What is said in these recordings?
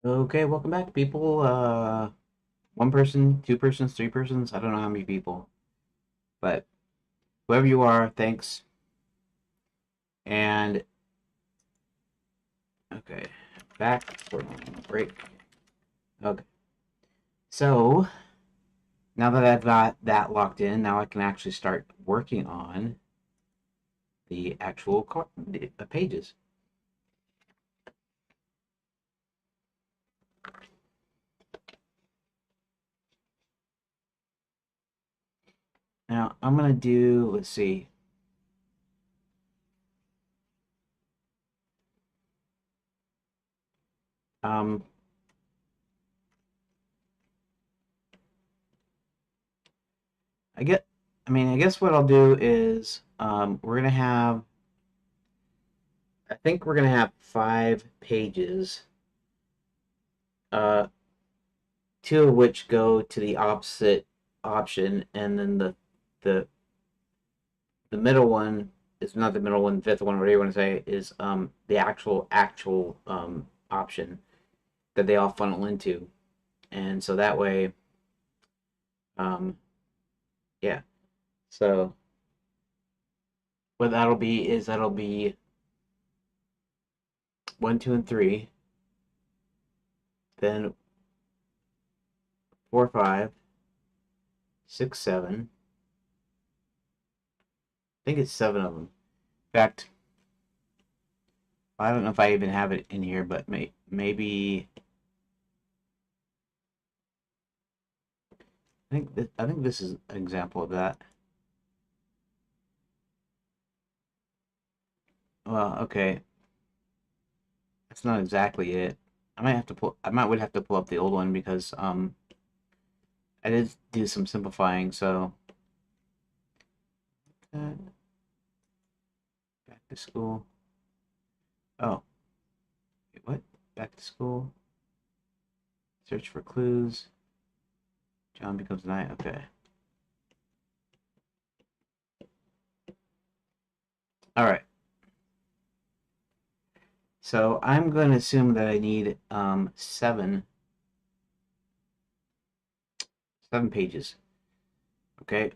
Okay, welcome back, people. One person, two persons, three persons. I don't know how many people, but whoever you are, thanks. And okay, back for break. Okay, so now that I've got that locked in, now I can actually start working on the actual pages. Now I'm gonna do. Let's see. Um, I get. I guess what I'll do is we're gonna have. I think we're gonna have 5 pages. Uh, two of which go to the opposite option, and then the the middle one is not the middle one, the fifth one, whatever you want to say, is the actual option that they all funnel into, and so that way, um, yeah. So what that'll be is that'll be one, two, and three, then four, five, six, seven. I think it's seven of them. In fact, I don't know if I even have it in here, but maybe I think this is an example of that. Well, okay, that's not exactly it. I might would have to pull up the old one because I did do some simplifying. So back to school. Oh, wait, what? Back to school. Search for clues. John becomes a knight. Okay. All right. So I'm going to assume that I need seven pages. Okay.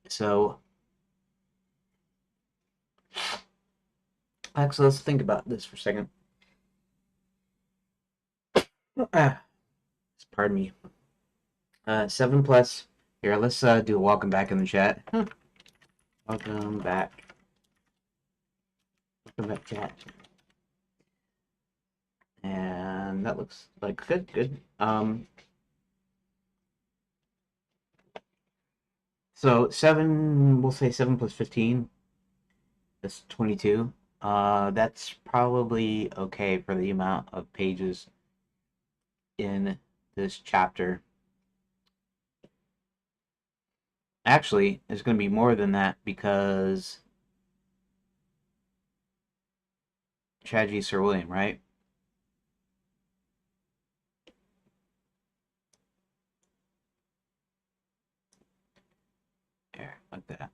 So actually, let's think about this for a second. Ah, pardon me. Seven plus. Here, let's do a welcome back in the chat. Welcome back. Welcome back, chat. And that looks like good. So seven, we'll say 7 plus 15. That's 22. That's probably okay for the amount of pages in this chapter. Actually, it's going to be more than that because tragedy, Sir William, right? There, like that.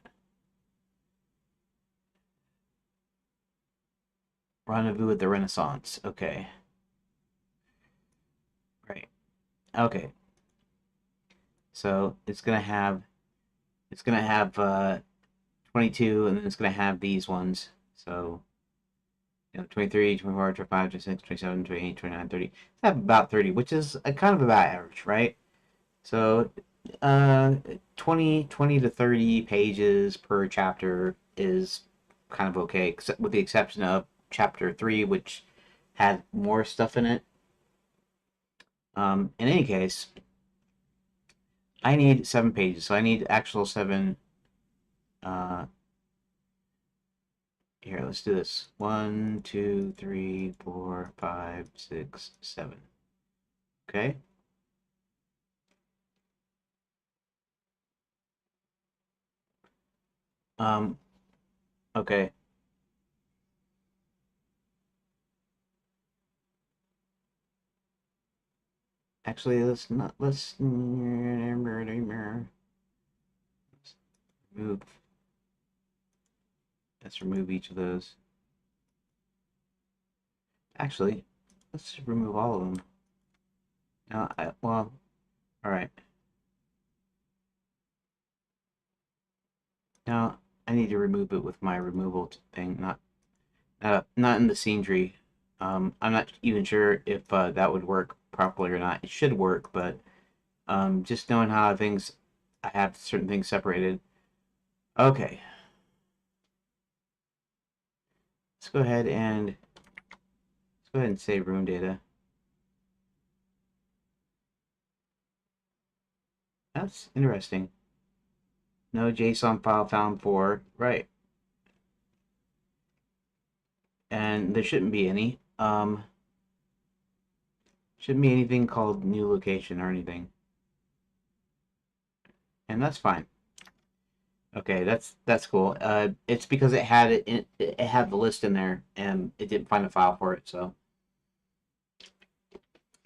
Rendezvous with the Renaissance. Okay. Right. Okay. So it's gonna have 22, and then it's gonna have these ones. So 23, 24, 25, 26, 27, 28, 29, 30. I have about 30, which is a kind of about average, right? So, uh, 20 to 30 pages per chapter is kind of okay, except with the exception of chapter 3, which had more stuff in it. In any case, I need 7 pages, so I need actual seven. Uh, Here, let's do this. 1, 2, 3, 4, 5, 6, 7. Okay. Um, okay. Actually, let's remove, let's remove each of those. Actually, let's just remove all of them. No, well, all right. Now I need to remove it with my removal thing, not in the scene tree. I'm not even sure if that would work properly or not. It should work, but just knowing how I have certain things separated. Okay, let's go ahead and save room data. That's interesting. No JSON file found for right, and there shouldn't be any. Shouldn't be anything called new location or anything, and that's fine. Okay, that's cool. It's because it had the list in there and it didn't find a file for it, so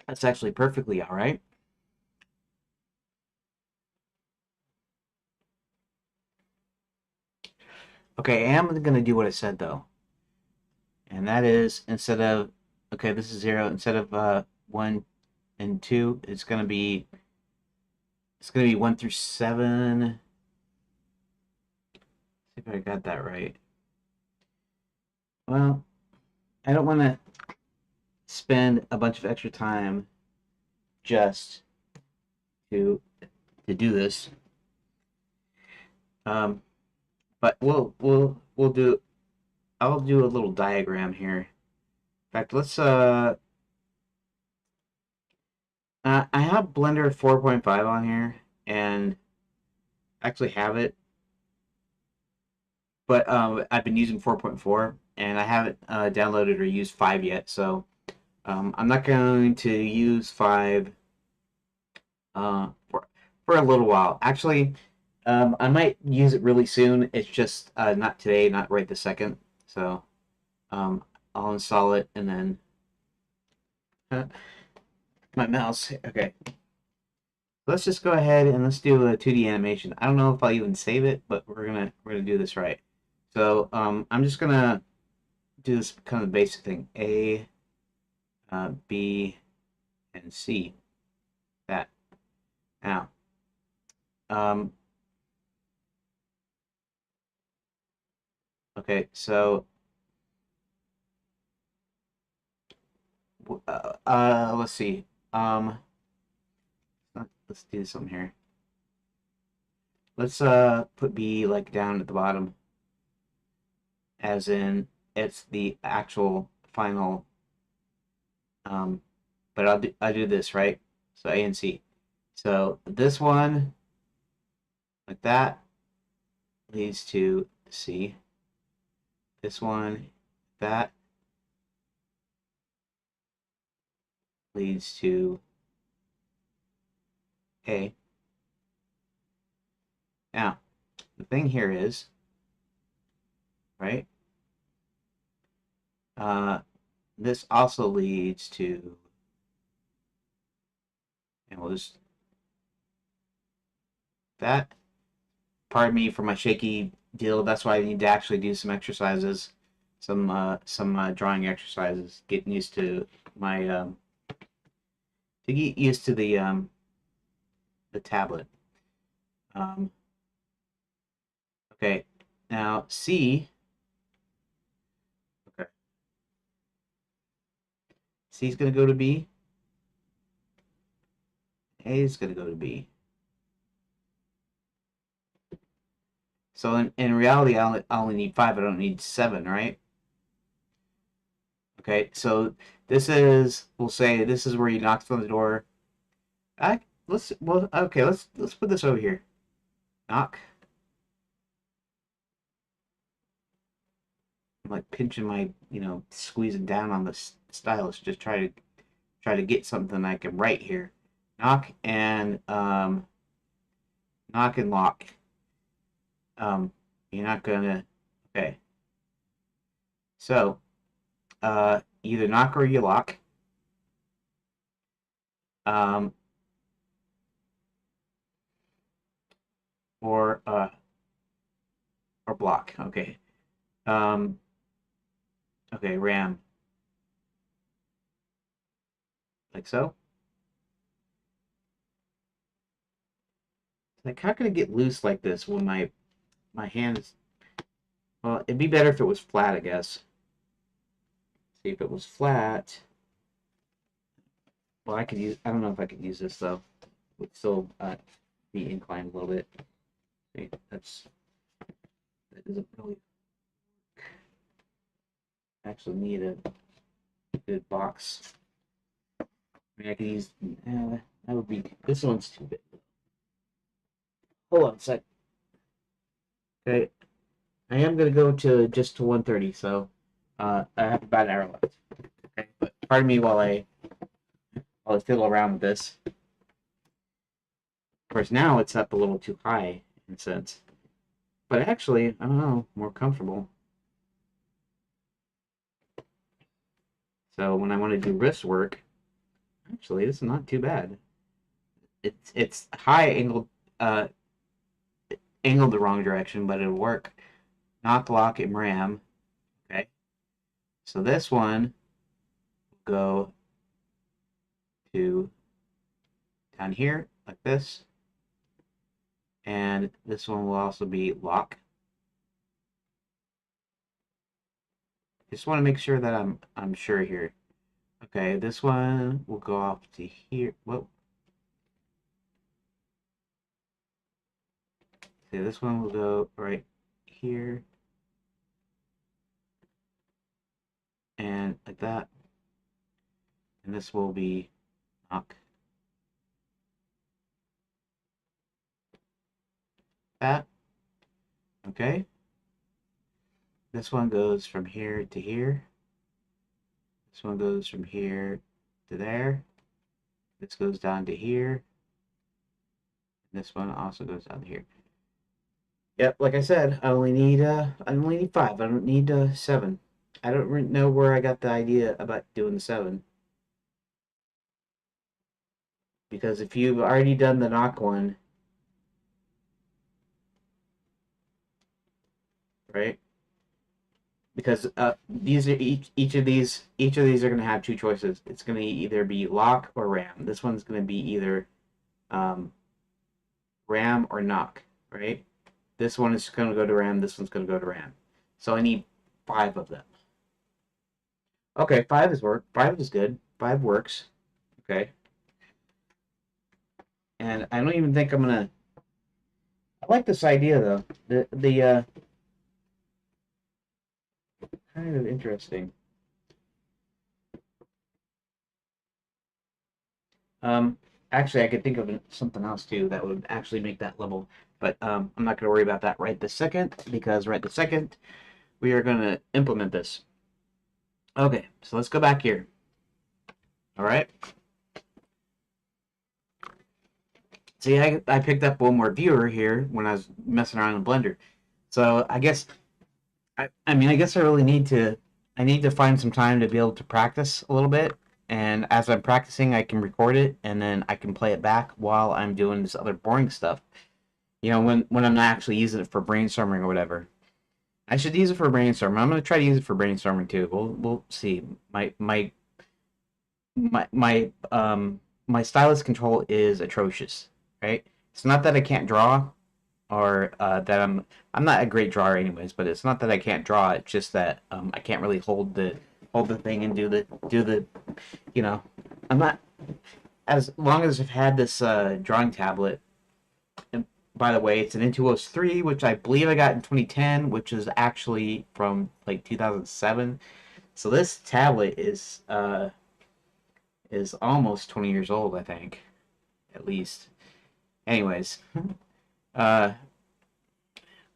that's actually perfectly all right. Okay, I am going to do what I said though, and that is okay, this is 0 instead of 1 and 2, it's gonna be 1 through 7. See if I got that right. Well, I don't want to spend a bunch of extra time just to do this. Um, but we'll do. I'll do a little diagram here. In fact, let's I have Blender 4.5 on here and actually have it, but I've been using 4.4 and I haven't downloaded or used 5 yet, so I'm not going to use 5 for a little while. Actually, I might use it really soon. It's just not today, not right this second. So um, I'll install it and then uh, my mouse. Okay, let's just go ahead and let's do a 2D animation. I don't know if I'll even save it, but we're gonna do this right. So I'm just gonna do this kind of basic thing: A, B, and C. That now. Um, okay, so let's see. Um, let's do something here. Let's put B like down at the bottom, as in it's the actual final. Um, but I do this right. So A and C. So this one like that leads to C. This one that leads to A. Now the thing here is right. Uh, this also leads to, and we'll just that. Pardon me for my shaky deal. That's why I need to actually do some exercises, some drawing exercises. Getting used to my to get used to the tablet. Um, okay, now C. Okay, C is going to go to B. A is going to go to B. So in reality, I only need 5. I don't need 7, right? Okay, so we'll say this is where you knocked on the door. Let's put this over here. Knock. I'm like pinching my, squeezing down on the stylus, just try to get something I can write here. Knock and knock and lock. Um, you're not gonna. Okay, so either knock or you lock. Um, or block. Okay. Um, okay, RAM like so. Like, how can it get loose like this when my hand is... Well, it'd be better if it was flat, I guess. See, if it was flat... Well, I could use... I don't know if I could use this, though. It would still be inclined a little bit. See, that doesn't really actually need a good box. I mean, I could use... that would be... This one's too big. Hold on a sec. Okay, I am going to go to just to 130, so I have about an hour left. Okay, but pardon me while I fiddle around with this. Of course, now it's up a little too high in a sense, but actually, I don't know, more comfortable. So when I want to do wrist work, actually, this is not too bad. It's high angled the wrong direction, but it'll work. Knock, lock, and ram. Okay, so this one will go to down here like this, and this one will also be lock. Just want to make sure that I'm sure here. Okay, this one will go off to here. Whoa. Okay, this one will go right here. And like that. And this will be knock. That. Okay. This one goes from here to here. This one goes from here to there. This goes down to here. This one also goes down to here. Yep, like I said, I only need 5. I don't need 7. I don't know where I got the idea about doing the 7. Because if you've already done the knock one, right? Because these are each of these are going to have two choices. It's going to either be lock or ram. This one's going to be either ram or knock, right? This one is going to go to ram. This one's going to go to ram. So I need 5 of them. Okay, 5 is work. 5 is good. 5 works. Okay. And I don't even think I'm gonna. I like this idea though. The kind of interesting. Actually, I could think of something else too that would actually make that level, but I'm not gonna worry about that right this second because right this second we are gonna implement this. Okay, so let's go back here. All right. See, I picked up one more viewer here when I was messing around in Blender. So I guess I mean I guess I really need to find some time to be able to practice a little bit. And as I'm practicing, I can record it and then I can play it back while I'm doing this other boring stuff. You know, when I'm not actually using it for brainstorming or whatever. I should use it for brainstorming. I'm gonna try to use it for brainstorming too. We'll see. My stylus control is atrocious, right? It's not that I can't draw or that I'm not a great drawer anyways, but it's not that I can't draw. It's just that I can't really hold the thing and do the you know I'm not as long as I've had this drawing tablet. And by the way, it's an Intuos 3, which I believe I got in 2010, which is actually from like 2007. So this tablet is almost 20 years old, I think, at least. Anyways, uh,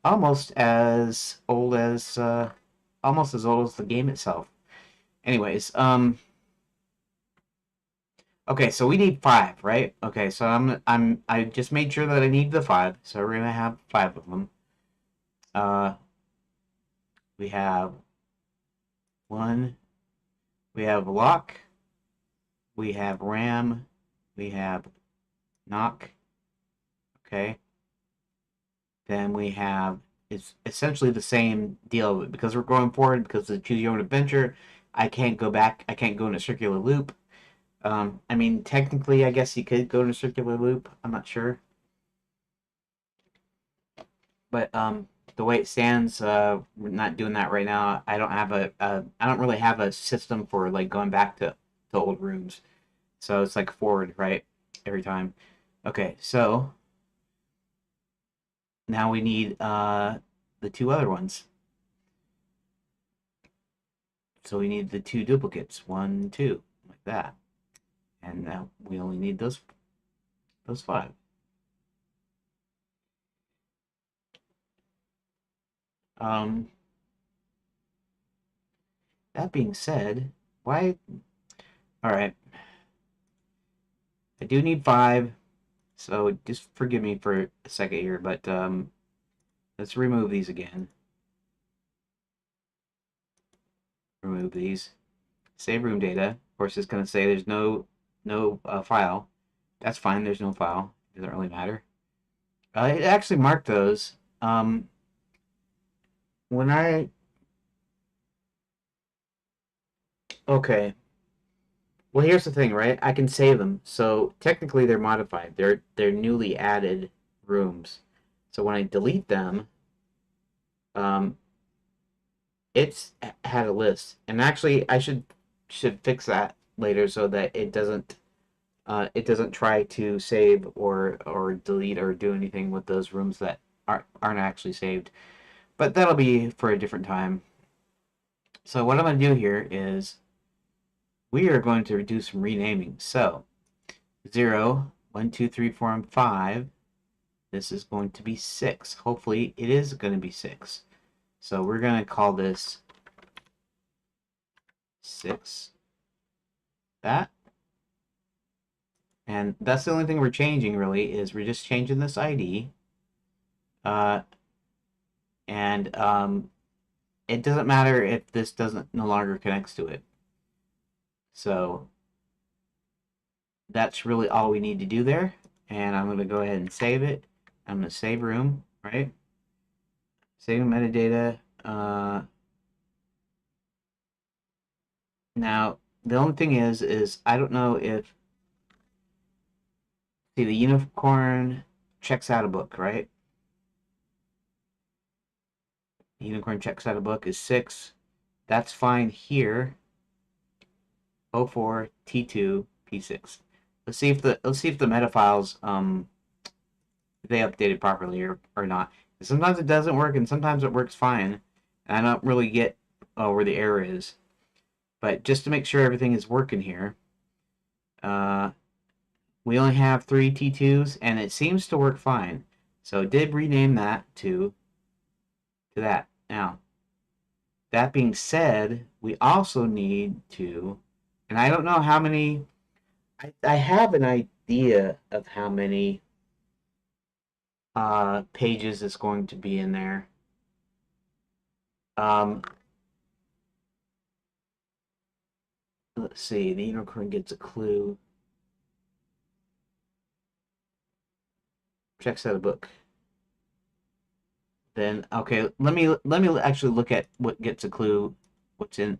almost as old as the game itself. Anyways, okay, so we need 5, right? Okay, so I just made sure that I need the 5, so we're gonna have 5 of them. We have 1. We have lock. We have ram. We have knock. Okay. Then we have, it's essentially the same deal because we're going forward because of choose your own adventure. I can't go back. I can't go in a circular loop. I mean, technically, I guess you could go in a circular loop. I'm not sure. But the way it stands, we're not doing that right now. I don't have I don't really have a system for like going back to old rooms. So it's like forward, right? Every time. Okay, so now we need the two other ones. So we need the two duplicates, one, two, like that. And now we only need those five. Um, that being said, why? All right, I do need five, so just forgive me for a second here, but let's remove these again. Remove these. Save room data. Of course, it's going to say there's no file. That's fine. There's no file. It doesn't really matter. It actually marked those. When I okay. Well, here's the thing, right? I can save them, so technically they're modified. They're newly added rooms. So when I delete them, um, it's had a list, and actually I should fix that later so that it doesn't try to save or delete or do anything with those rooms that aren't actually saved. But that'll be for a different time. So what I'm going to do here is we are going to do some renaming. So 0, 1, 2, 3, 4, and 5. This is going to be 6. Hopefully it is going to be 6. So we're going to call this 6. That. And that's the only thing we're changing, really, is we're just changing this ID. Uh, and it doesn't matter if this doesn't no longer connects to it. So that's really all we need to do there. And I'm going to go ahead and save it. I'm going to save room, right? Save metadata. Now, the only thing is I don't know if, see, the unicorn checks out a book, right? The unicorn checks out a book is 6. That's fine here. 04 T2 P6. Let's see if the meta files they updated properly or not. Sometimes it doesn't work and sometimes it works fine. And I don't really get where the error is. But just to make sure everything is working here, uh, we only have 3 T2s and it seems to work fine. So it did rename that to that. Now, that being said, we also need to, and I don't know how many, I have an idea of how many pages is going to be in there. Um, let's see, the unicorn gets a clue. Checks out a book. Then okay, let me actually look at what gets a clue, what's in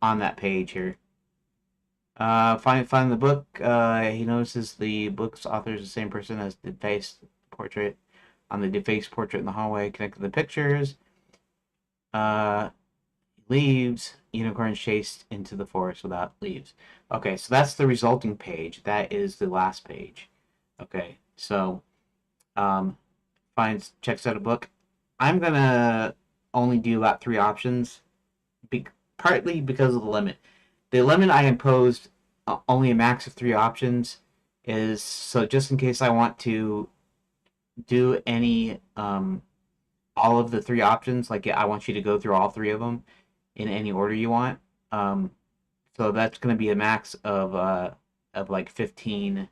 on that page here. Find the book. He notices the book's author is the same person as the defaced portrait on the defaced portrait in the hallway. Connecting the pictures. Uh, leaves. Unicorn chased into the forest without leaves. Okay, so that's the resulting page. That is the last page. Okay, so checks out a book. I'm gonna only do about 3 options, partly because of the limit. The limit I imposed, only a max of 3 options, is so just in case I want to do any all of the 3 options, like I want you to go through all 3 of them in any order you want. Um, so that's going to be a max of like 15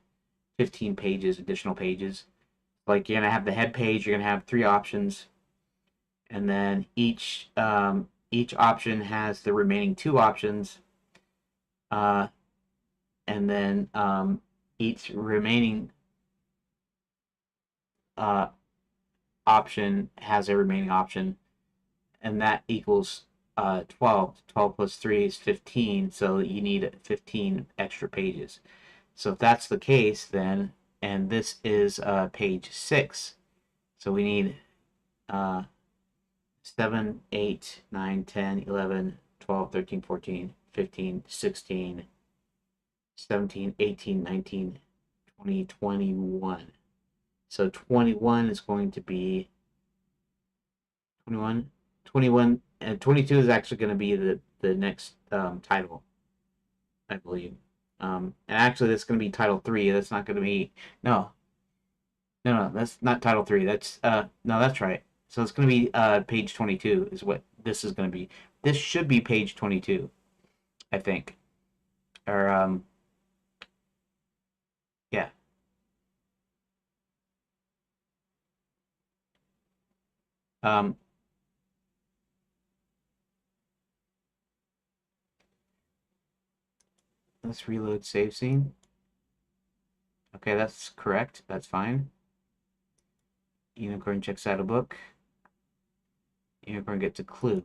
pages, additional pages. Like you're gonna have the head page, you're gonna have 3 options, and then each option has the remaining 2 options, uh, and then each remaining uh, option has a remaining option, and that equals 12. 12 plus 3 is 15, so you need 15 extra pages. So if that's the case, then, and this is page 6, so we need 7, 8, 9, 10, 11, 12, 13, 14, 15, 16, 17, 18, 19, 20, 21. So 21 is going to be 21, 21, and 22 is actually going to be the next title, I believe. And actually, that's going to be title 3. That's not going to be no, no, that's not title 3. That's no, that's right. So it's going to be page 22 is what this is going to be. This should be page 22, I think. Or yeah. Um, let's reload save scene. Okay, that's correct. That's fine. Unicorn checks out a book. Unicorn gets a clue.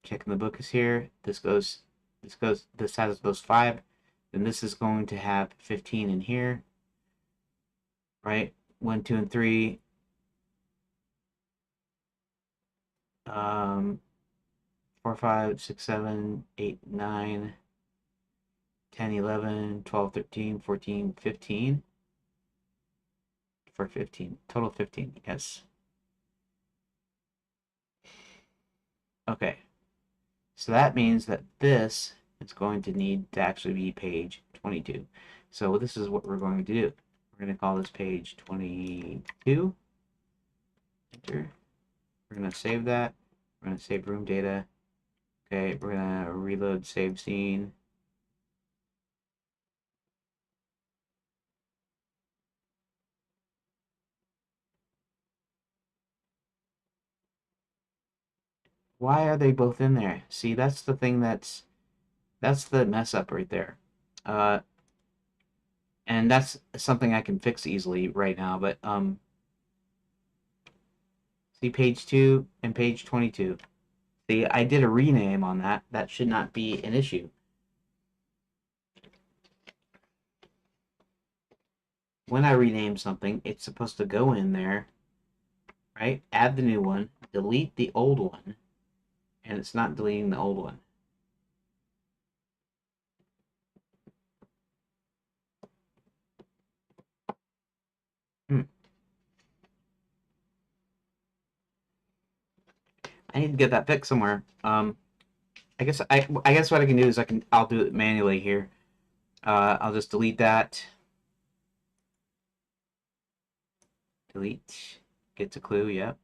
Checking the book is here. This has those 5. Then this is going to have 15 in here, right? 1, 2, and 3. 4, 5, 6, 7, 8, 9, 10, 11, 12, 13, 14, 15. For 15. Total 15, yes. Okay. So that means that this is going to need to actually be page 22. So this is what we're going to do. We're going to call this page 22. Enter. We're going to save that. We're going to save room data. Okay, we're going to reload save scene. Why are they both in there? See, that's the thing that's the mess up right there. Uh, and that's something I can fix easily right now, but see page 2 and page 22. See, I did a rename on that. That should not be an issue. When I rename something, it's supposed to go in there, right? Add the new one, delete the old one, and it's not deleting the old one. Hmm. I need to get that fixed somewhere. I guess what I can do is I'll do it manually here. I'll just delete that. Delete. Get to clue. Yep.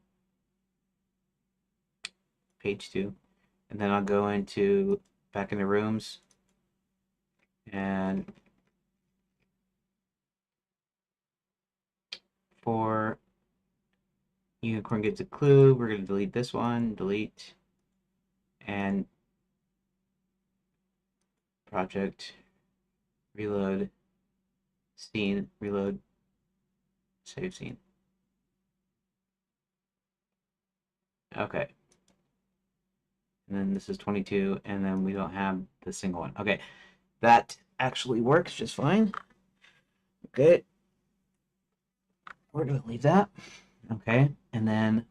Page 2, and then I'll go into back into rooms and for unicorn gets a clue, we're going to delete this one, delete, and project, reload, scene, reload, save scene. Okay. And then this is 22, and then we don't have the single one. Okay. That actually works just fine. Okay. We're going to leave that. Okay. And then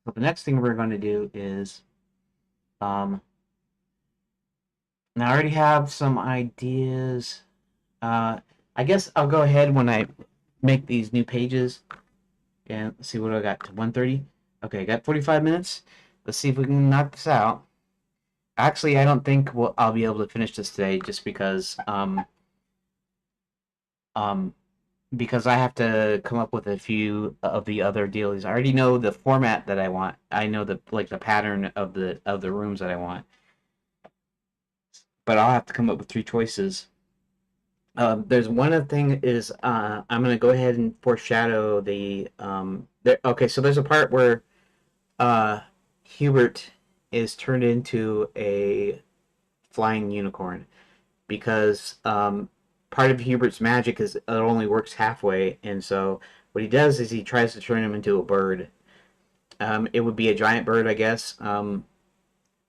so the next thing we're going to do is now I already have some ideas. Uh, I guess I'll go ahead when I make these new pages and see what I got to 1:30. Okay, I got 45 minutes. Let's see if we can knock this out. Actually, I don't think I'll be able to finish this today just um because I have to come up with a few of the other deals. I already know the format that I want. I know the pattern of the rooms that I want. But I'll have to come up with 3 choices. There's one other thing is I'm gonna go ahead and foreshadow the okay. So there's a part where uh, Hubert is turned into a flying unicorn because part of Hubert's magic is it only works halfway, and so what he does is he tries to turn him into a bird. It would be a giant bird, I guess.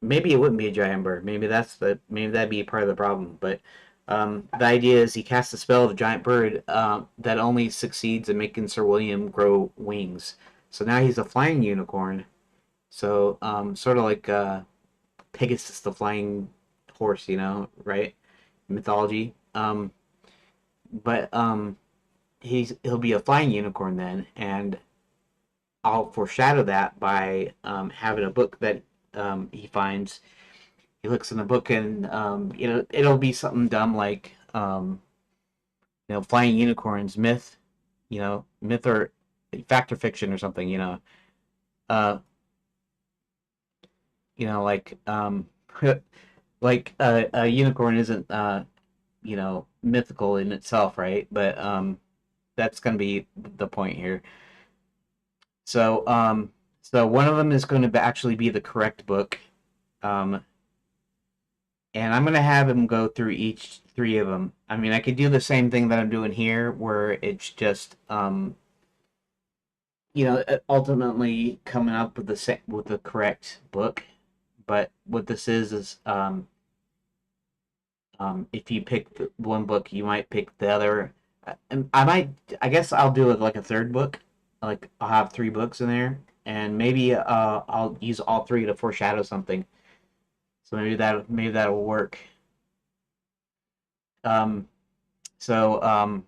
Maybe it wouldn't be a giant bird. Maybe that'd be part of the problem. But the idea is he casts a spell of a giant bird that only succeeds in making Sir William grow wings. So now he's a flying unicorn. So sort of like Pegasus, the flying horse, you know, right? Mythology. But he'll be a flying unicorn then, and I'll foreshadow that by having a book that he finds. He looks in the book, and it'll be something dumb like flying unicorns, myth or fact or fiction or something. Uh, like like a unicorn isn't mythical in itself, right? But that's gonna be the point here. So one of them is going to actually be the correct book, um, and I'm going to have him go through each three of them. I mean, I could do the same thing that I'm doing here, where it's just ultimately coming up with the correct book. But what this is if you pick the one book, you might pick the other. And I guess I'll do it like a third book. Like I'll have three books in there, and maybe I'll use all three to foreshadow something. So maybe that'll work. Um, so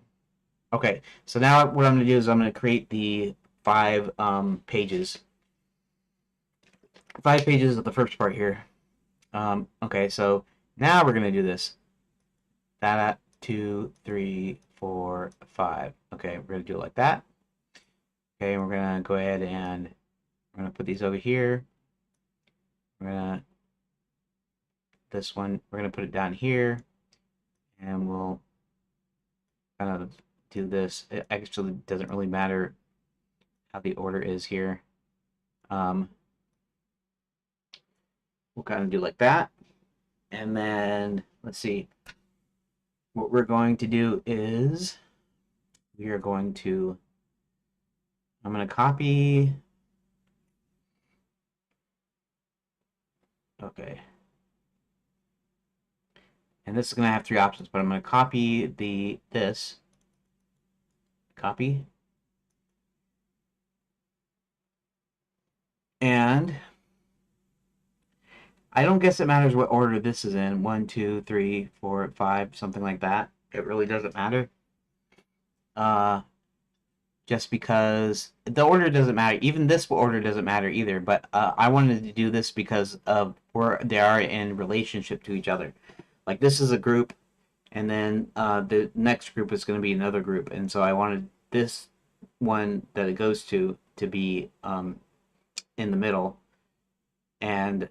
okay. So now what I'm gonna do is I'm gonna create the five pages. 5 pages of the first part here. Okay, so now we're gonna do this. That 2, 3, 4, 5. Okay, we're gonna do it like that. Okay, we're gonna go ahead and we're gonna put these over here. We're gonna we're gonna put it down here, and we'll kind of do this. It actually doesn't really matter how the order is here. We'll kind of do like that, and then let's see. What we're going to do is we are going to. I'm going to copy. Okay. And this is going to have three options, but I'm going to copy this. Copy. And I don't guess it matters what order this is in. 1, 2, 3, 4, 5, something like that. It really doesn't matter. Just because the order doesn't matter. Even this order doesn't matter either. But I wanted to do this because of where they are in relationship to each other. Like this is a group, and then the next group is going to be another group, and so I wanted this one that it goes to be in the middle, and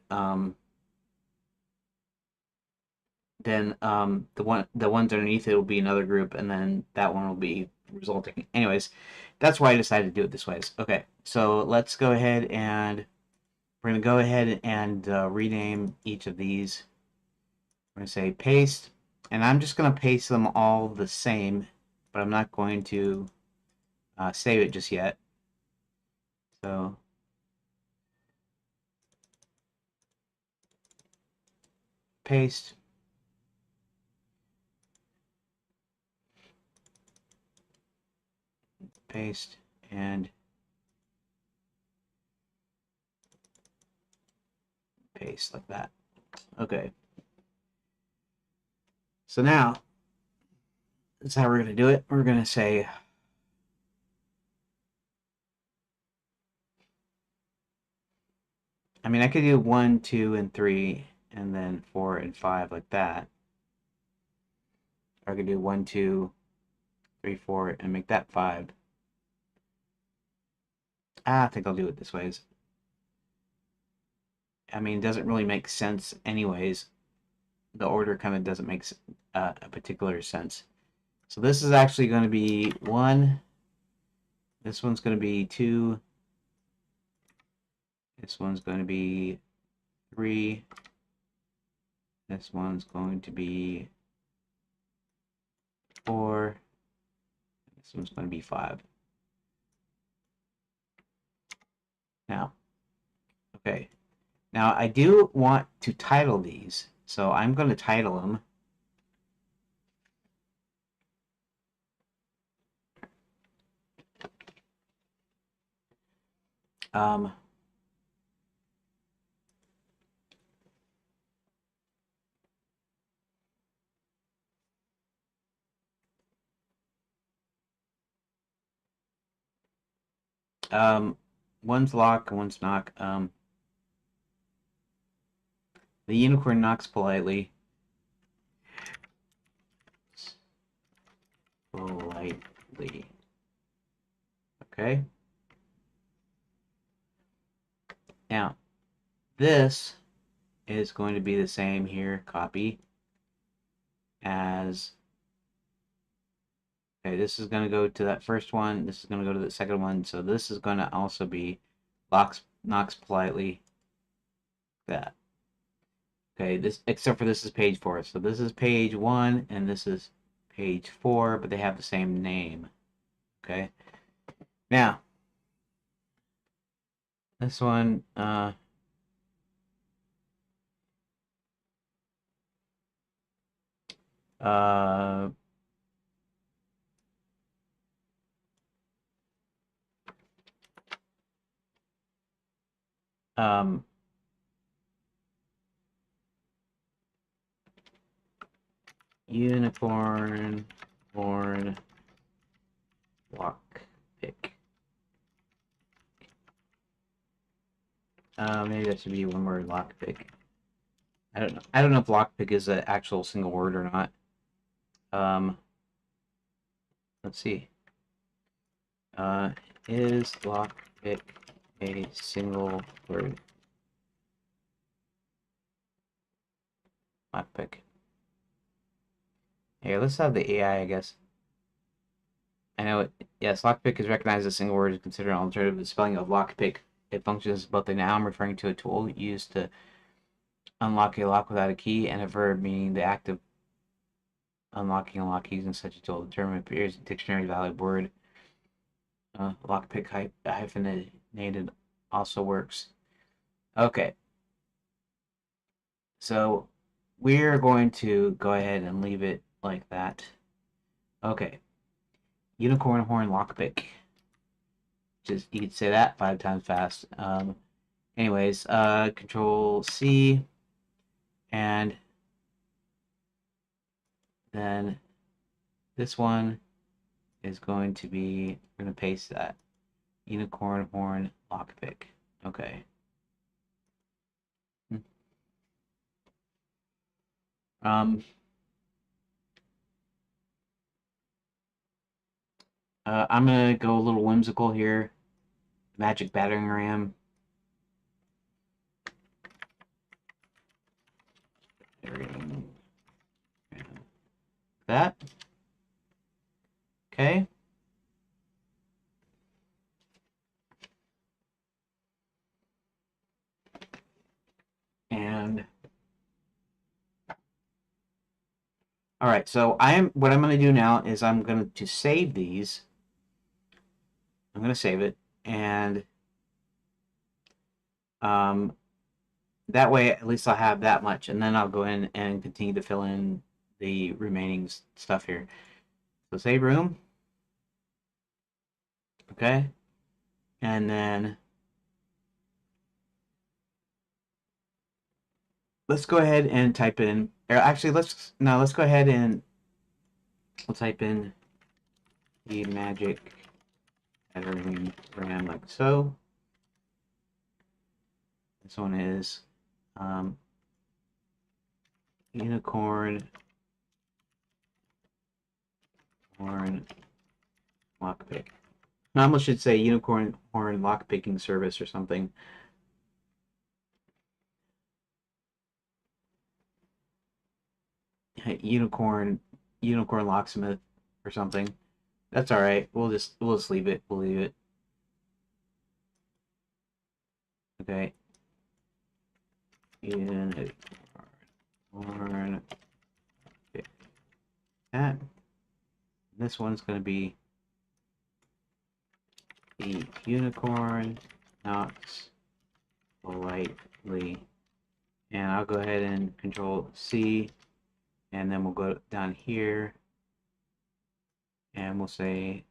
then the ones underneath it will be another group, and then that one will be resulting. Anyways, that's why I decided to do it this way. Okay, so let's go ahead and we're going to go ahead and rename each of these. We're going to say paste, and I'm just going to paste them all the same, but I'm not going to save it just yet. So paste, paste, and paste like that. Okay. So now, that's how we're going to do it. We're going to say I mean, I could do 1, 2, and 3, and then 4 and 5 like that. Or I could do 1, 2, 3, 4, and make that 5. I think I'll do it this way. I mean, it doesn't really make sense anyways. The order kind of doesn't make a particular sense. So this is actually going to be 1. This one's going to be 2. This one's going to be 3. This one's going to be 4. This one's going to be 5. Now, okay. Now, I do want to title these, so I'm going to title them. Um, um, one's lock, one's knock. The unicorn knocks politely. Politely. Okay. Now, this is going to be the same here, copy, as, okay, this is going to go to that first one, this is going to go to the second one, so this is going to also be knocks politely, that. Okay, this, except for this is page 4, so this is page 1, and this is page 4, but they have the same name, okay? Now, this one, uh, um, unicorn horn lock pick. Maybe that should be one word, lockpick. I don't know. I don't know if lockpick is an actual single word or not. Um, let's see. Uh, is lockpick a single word? Lockpick. Here, let's have the AI, I guess. I know it. Yes, lockpick is recognized as a single word is considered an alternative to the spelling of lockpick. It functions as both a noun referring to a tool used to unlock a lock without a key and a verb meaning the act of unlocking a lock using such a tool. The term appears in dictionary valid word. Lockpick hyphenated also works. Okay, so we're going to go ahead and leave it like that. Okay, unicorn horn lockpick. Just you could say that 5 times fast. Anyways, Control C, and then this one is going to be. We're gonna paste that unicorn horn lockpick. Okay. Um, I'm gonna go a little whimsical here. Magic battering ram. That. Okay. And all right, so what I'm going to do now is I'm going to save these. I'm going to save it, and um, that way at least I'll have that much, and then I'll go in and continue to fill in the remaining stuff here. So save room, okay, and then let's go ahead and type in. Or actually, let's go ahead and we'll type in the magic battering ram like so. This one is unicorn horn lockpick. I almost should say unicorn horn lockpicking service or something. Unicorn locksmith or something. That's all right. We'll just leave it. We'll leave it. Okay. Unicorn that. This one's gonna be the unicorn knocks politely, and I'll go ahead and Control C, and then we'll go down here, and we'll say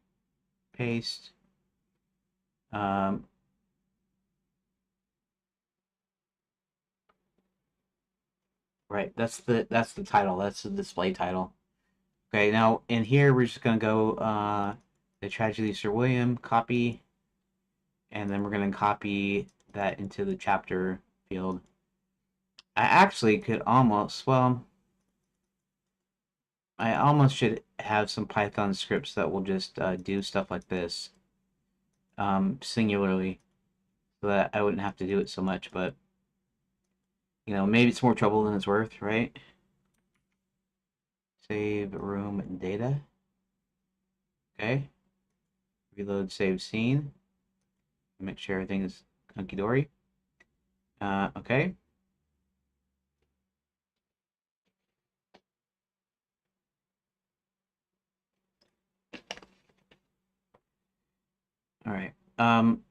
paste. Right. That's the title. That's the display title. Okay. Now in here we're just gonna go the tragedy of Sir William, copy, and then we're gonna copy that into the chapter field. I actually could almost, well, I almost should have some Python scripts that will just do stuff like this singularly, so that I wouldn't have to do it so much. But you know, maybe it's more trouble than it's worth, right? Save room data. Okay. Reload save scene. Make sure everything is hunky dory. Okay. All right. I'm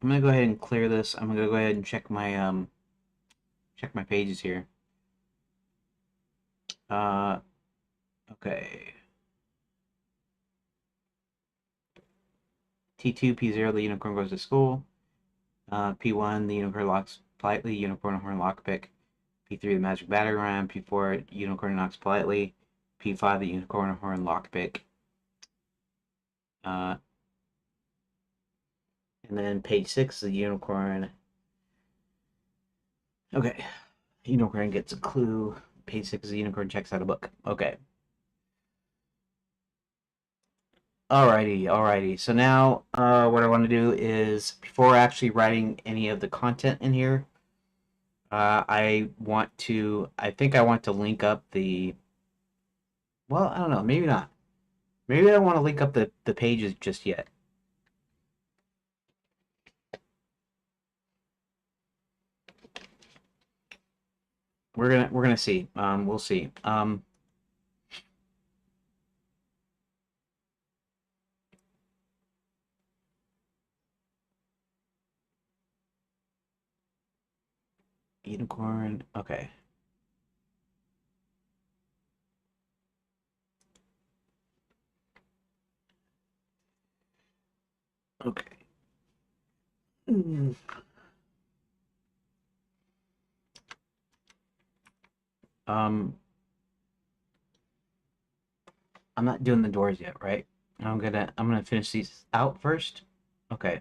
gonna go ahead and clear this. I'm gonna go ahead and check my pages here. Uh, okay. T2, P0, the unicorn goes to school. P1, the unicorn locks politely, unicorn horn lockpick. P3, the magic battering ram. P4, unicorn knocks politely. P5, the unicorn horn lockpick. And then page 6, the unicorn. Okay. Unicorn gets a clue. Page 6, the unicorn checks out a book. Okay. Alrighty. So now, what I want to do is, before actually writing any of the content in here, I think I want to link up the, well, I don't know, maybe not. Maybe I don't want to link up the pages just yet. We're gonna see. We'll see. Unicorn. Okay. Okay. Mm. Um, I'm not doing the doors yet, right? I'm gonna finish these out first. Okay.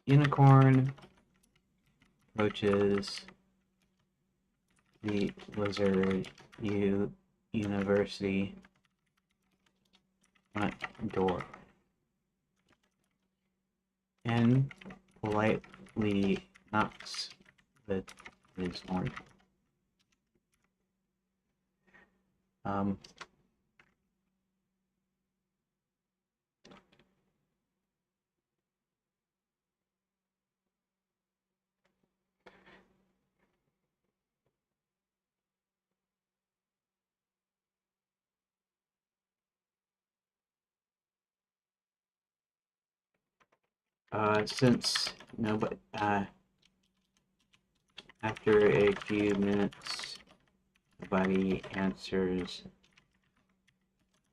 Unicorn approaches the Wizard University front door and politely knocks with his horn. Um, since nobody, after a few minutes, nobody answers,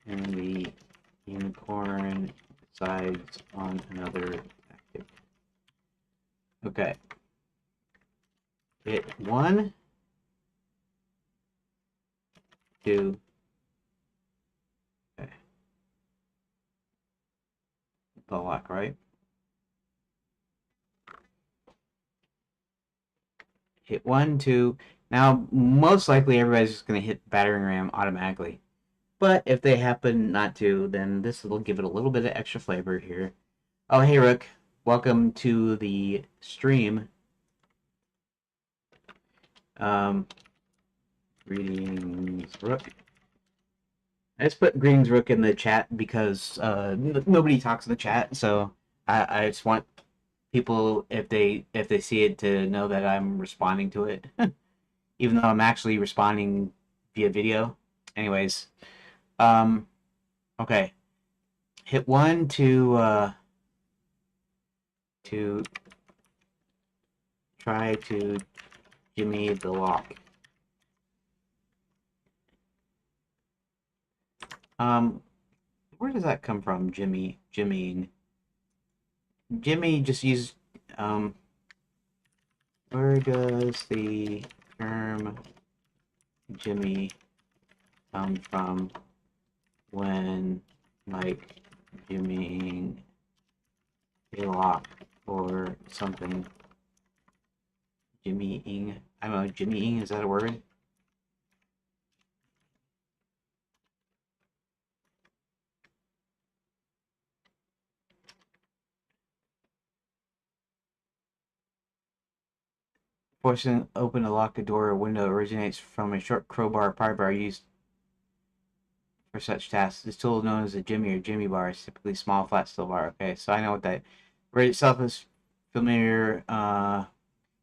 and the unicorn decides on another tactic. Okay. Hit 1, 2. Okay. The lock, right? Hit 1, 2. Now, most likely everybody's just going to hit battering ram automatically. But if they happen not to, then this will give it a little bit of extra flavor here. Oh, hey, Rook. Welcome to the stream. Greetings, Rook. I just put greetings, Rook, in the chat because nobody talks in the chat, so I just want people, if they see it, to know that I'm responding to it, even though I'm actually responding via video. Anyways, okay. Hit 1 to try to jimmy the lock. Where does that come from? Jimmying. Jimmy just Where does the term Jimmy come from when, like, jimmying a lock or something? Jimmying. I don't know, jimmying, is that a word? Forcing open to lock a door or window originates from a short crowbar or pry bar used for such tasks. This tool, known as a jimmy or jimmy bar, is typically small, flat steel bar. Okay, so I know what that word itself is familiar.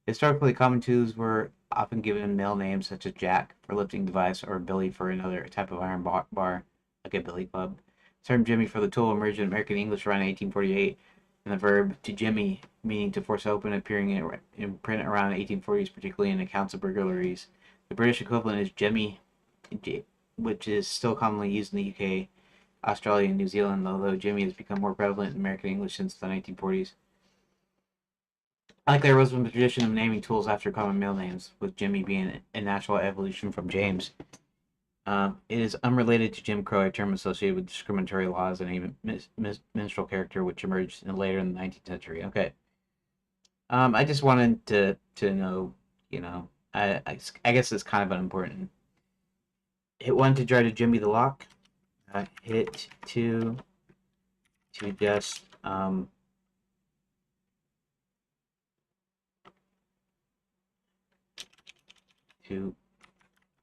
Historically, common tools were often given male names such as Jack for lifting device or Billy for another type of iron bar, like a billy club. The term jimmy for the tool emerged in American English around 1848, and the verb to jimmy, meaning to force open, appearing in print around 1840s, particularly in accounts of burglaries. The British equivalent is jemmy, which is still commonly used in the UK, Australia, and New Zealand, although jimmy has become more prevalent in American English since the 1940s. Like there was a tradition of naming tools after common male names, with Jimmy being a natural evolution from James. It is unrelated to Jim Crow, a term associated with discriminatory laws and even minstrel character, which emerged later in the 19th century. Okay. I just wanted to know, I guess it's kind of unimportant. Hit 1 to try to Jimmy the lock. Hit 2 to just to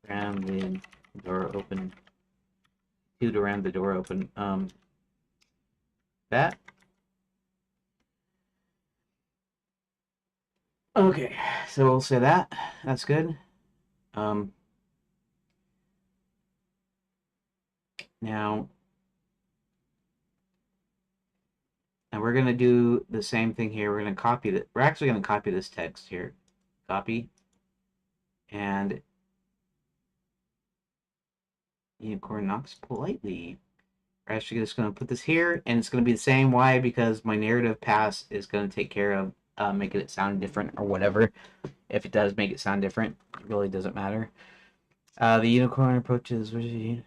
ram the door open. 2 to ram the door open. That. Okay, so we'll say that. That's good. Um, Now, and we're gonna do the same thing here. We're gonna copy that. We're actually gonna copy this text here. Copy, and unicorn knocks politely. We're actually just gonna put this here, and it's gonna be the same. Why? Because my narrative pass is gonna take care of making it sound different or whatever. If it does make it sound different, it really doesn't matter. The unicorn approaches. What is he?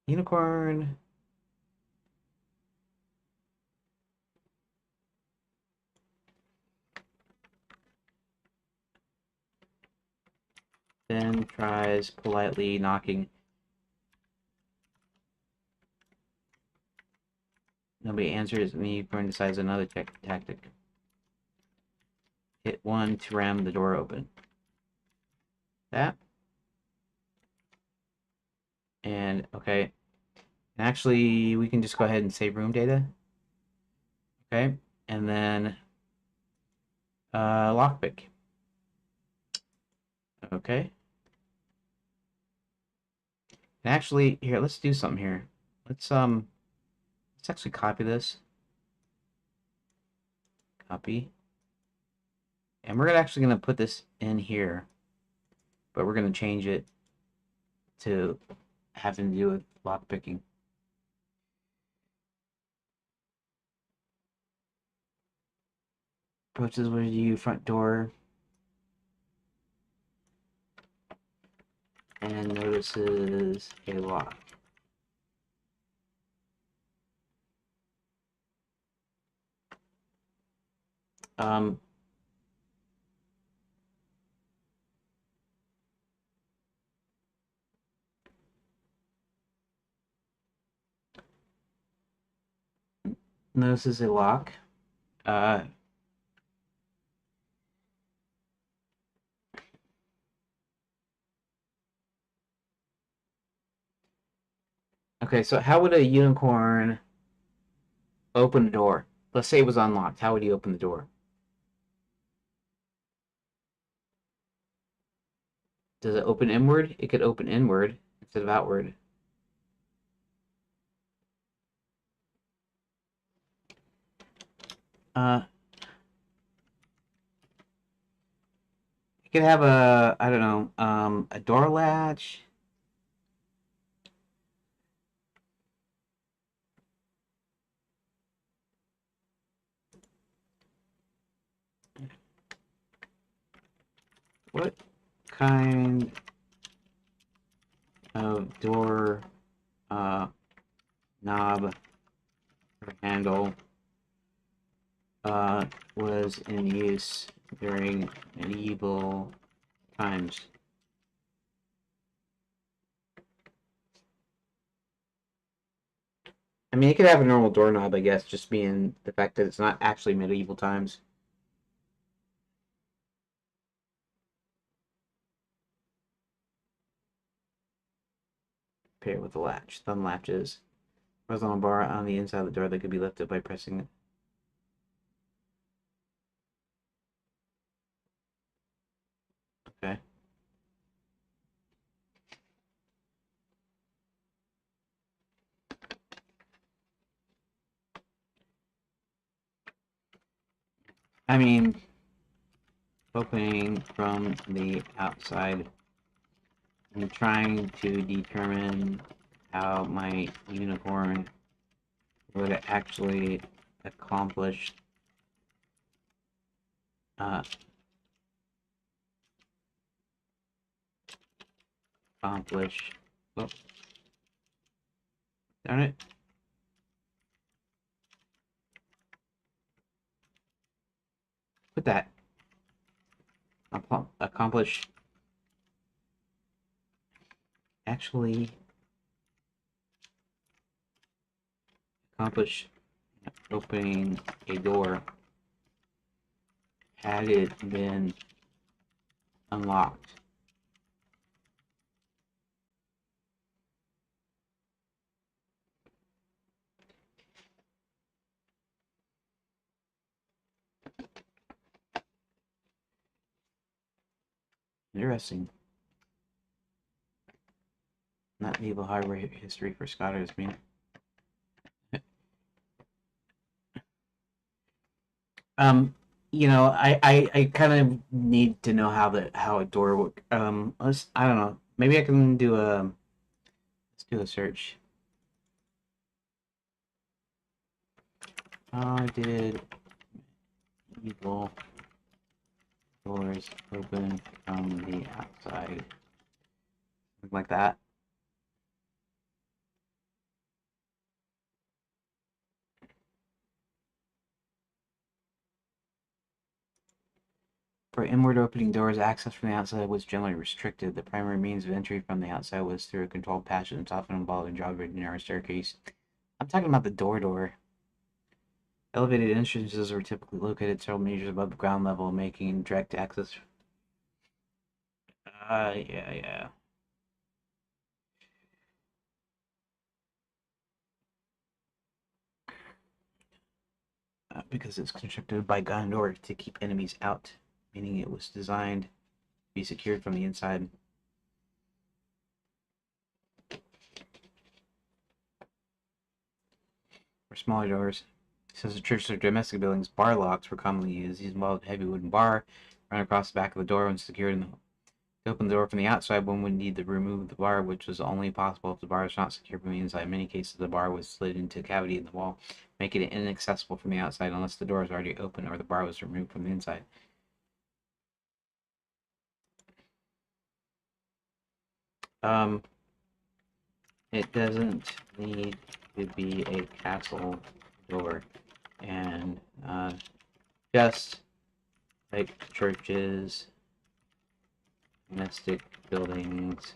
Unicorn. Then tries politely knocking. Nobody answers, and the unicorn decides another tactic. Hit 1 to ram the door open. That. And, okay. And actually, we can just go ahead and save room data. Okay. And then, lockpick. Okay. And actually, here, let's do something here. Let's actually copy this. Copy. And we're actually gonna put this in here, but we're gonna change it to having to do with lockpicking. Approaches with you front door and notices a lock. Um, Notices a lock. Okay, so how would a unicorn open a door? Let's say it was unlocked. How would he open the door? Does it open inward? It could open inward instead of outward. It could have a, I don't know, a door latch. what kind of door knob or handle was in use during medieval times? I mean, it could have a normal doorknob, I guess, just being the fact that it's not actually medieval times. Pair it with a latch. Thumb latches. Horizontal bar on the inside of the door that could be lifted by pressing it. Okay. I mean, opening from the outside. I'm trying to determine how my unicorn would actually accomplish uh, accomplish. Oh, darn it! Put that. Accomplish. Actually, accomplish opening a door had it been unlocked. Interesting. Not medieval hardware history for Scotters, I mean. You know, I kind of need to know how a door work. I don't know. Maybe I can do a let's do a search. How did evil doors open from the outside? Something like that. For inward opening doors, access from the outside was generally restricted. The primary means of entry from the outside was through a controlled passage and often involved a drawbridge narrow staircase. I'm talking about the door. Elevated entrances were typically located several meters above the ground level, making direct access. Yeah. Because it's constructed by God in order to keep enemies out, meaning it was designed to be secured from the inside. For smaller doors, since the churches or domestic buildings, bar locks were commonly used. These involved a heavy wooden bar run across the back of the door when secured in the to open the door from the outside, one would need to remove the bar, which was only possible if the bar was not secured from the inside. In many cases, the bar was slid into a cavity in the wall, making it inaccessible from the outside unless the door was already open or the bar was removed from the inside. Um, it doesn't need to be a castle door, and just like churches, domestic buildings,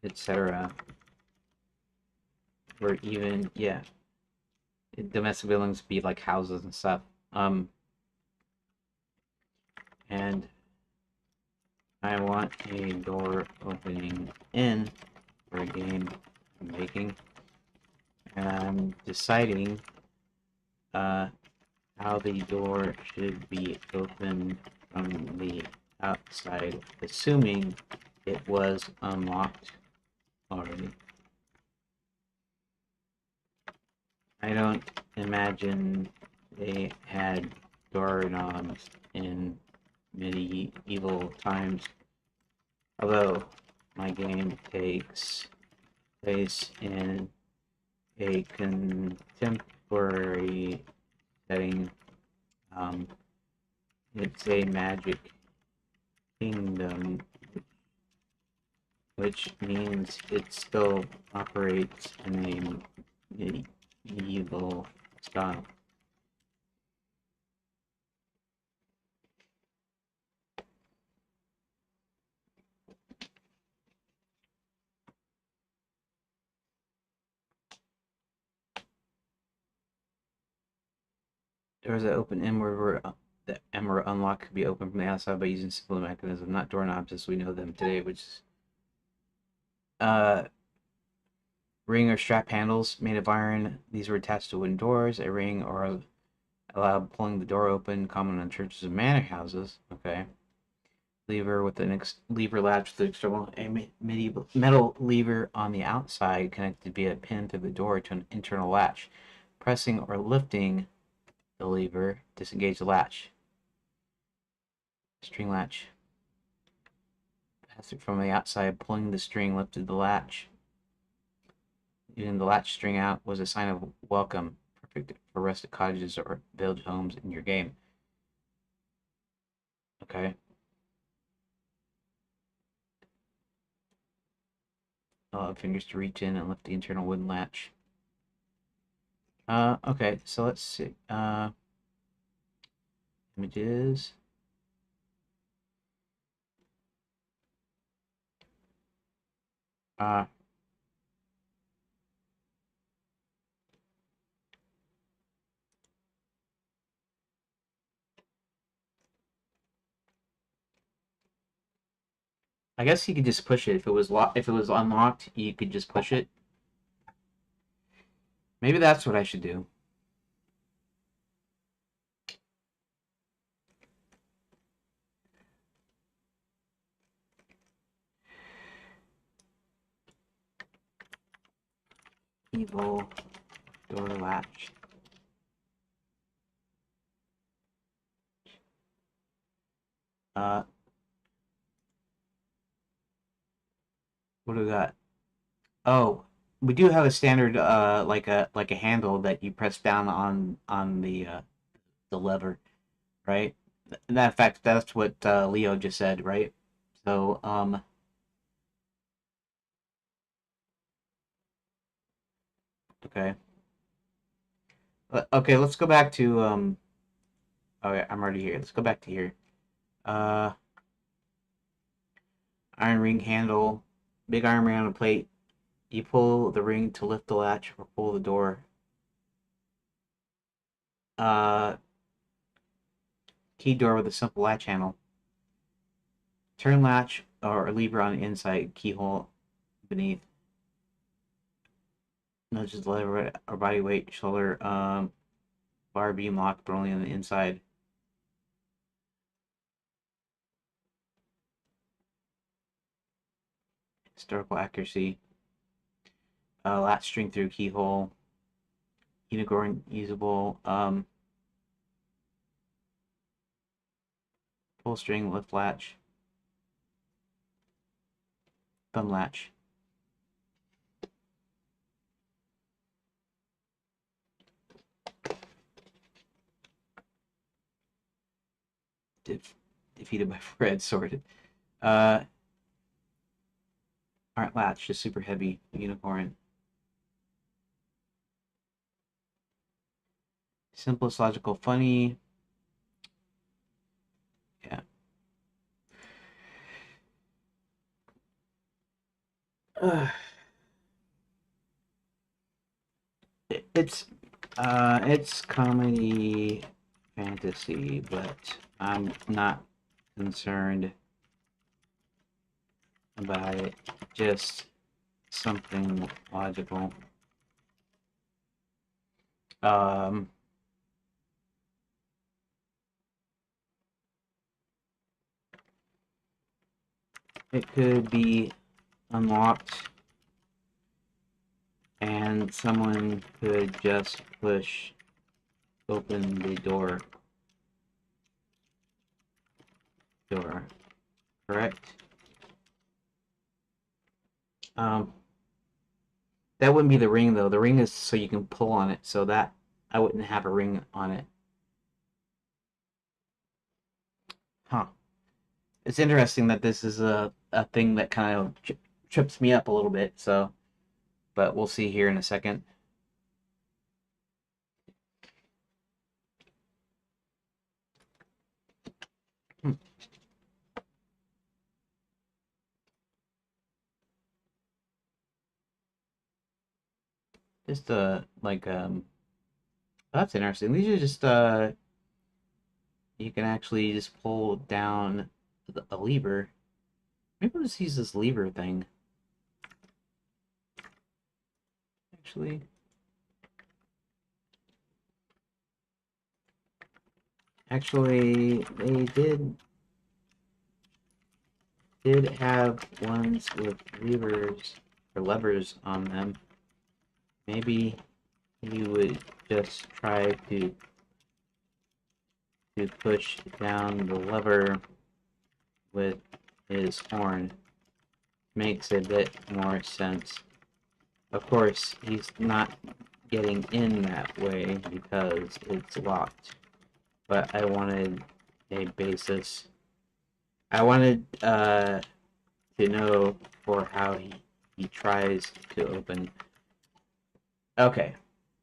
etc., or even domestic buildings be like houses and stuff. And I want a door opening in for a game I'm making, and I'm deciding how the door should be opened from the outside, assuming it was unlocked already. I don't imagine they had doorknobs in medieval times, although my game takes place in a contemporary setting. It's a magic kingdom, which means it still operates in a medieval style. Doors that open inward where the emerald unlock could be opened from the outside by using simple mechanism, not doorknobs as we know them today, which is ring or strap handles made of iron. These were attached to wooden doors. A ring or allowed pulling the door open, common in churches and manor houses. Okay. Lever with an lever latch with the external medieval metal lever on the outside connected via a pin through the door to an internal latch. Pressing or lifting the lever disengage the latch. String latch. Passed it from the outside, pulling the string lifted the latch. Using the latch string out was a sign of welcome, perfect for rustic cottages or village homes in your game. Okay. Allow fingers to reach in and lift the internal wooden latch. Okay, so let's see. Images. Uh, I guess you could just push it. If it was if it was unlocked, you could just push it. Maybe that's what I should do. Evil door latch. Uh, what do we got? Oh, we do have a standard like a handle that you press down on the lever, right? In that fact, that's what Leo just said, right? So okay. Okay, let's go back to okay, I'm already here. Let's go back to here. Uh Iron ring handle, big iron ring on a plate. You pull the ring to lift the latch or pull the door. Uh Key door with a simple latch handle. Turn latch or lever on the inside, keyhole beneath. Nudges the lever or body weight, shoulder, bar beam lock, but only on the inside. Historical accuracy. Latch string through keyhole. Unicorn usable. Pull string, lift latch. Thumb latch. Defeated by Fred, sorted. Uh, Alright, latch, just super heavy. Unicorn. Simplest, logical, funny. Yeah. Uh, it's comedy fantasy, but I'm not concerned about it. Just something logical. Um, it could be unlocked and someone could just push open the door, correct? Um, that wouldn't be the ring though. The ring is so you can pull on it, so that I wouldn't have a ring on it. Huh. it's interesting that this is a thing that kind of trips me up a little bit. So, but we'll see here in a second. Hmm. Just like that's interesting. These are just you can actually just pull down a lever. Maybe I'll just use this lever thing. Actually, they did have ones with levers or levers on them. Maybe you would just try to push down the lever with his horn. Makes a bit more sense. Of course, he's not getting in that way because it's locked. But I wanted a basis. I wanted to know for how he tries to open. Okay,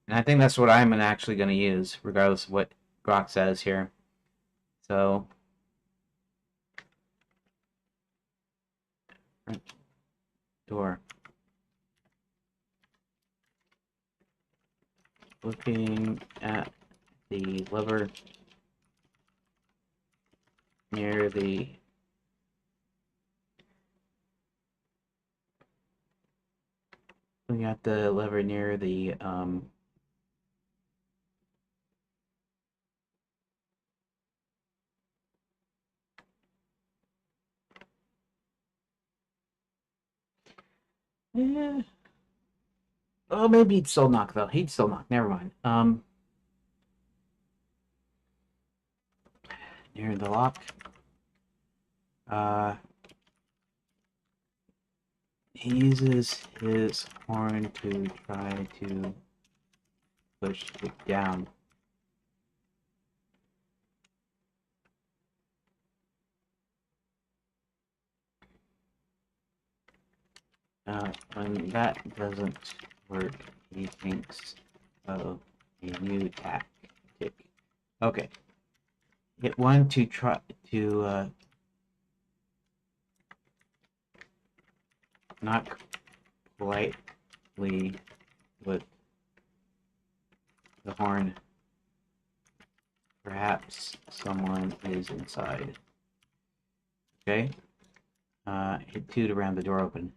and I think that's what I'm actually going to use, regardless of what Grok says here. So, door. Looking at the lever near the yeah. Oh, maybe he'd still knock though. He'd still knock. Never mind. Near the lock. Uh, he uses his horn to try to push it down. When that doesn't work, he thinks of a new tactic. Okay. Hit one to try to knock politely with the horn. Perhaps someone is inside. Okay. Hit two to round the door open.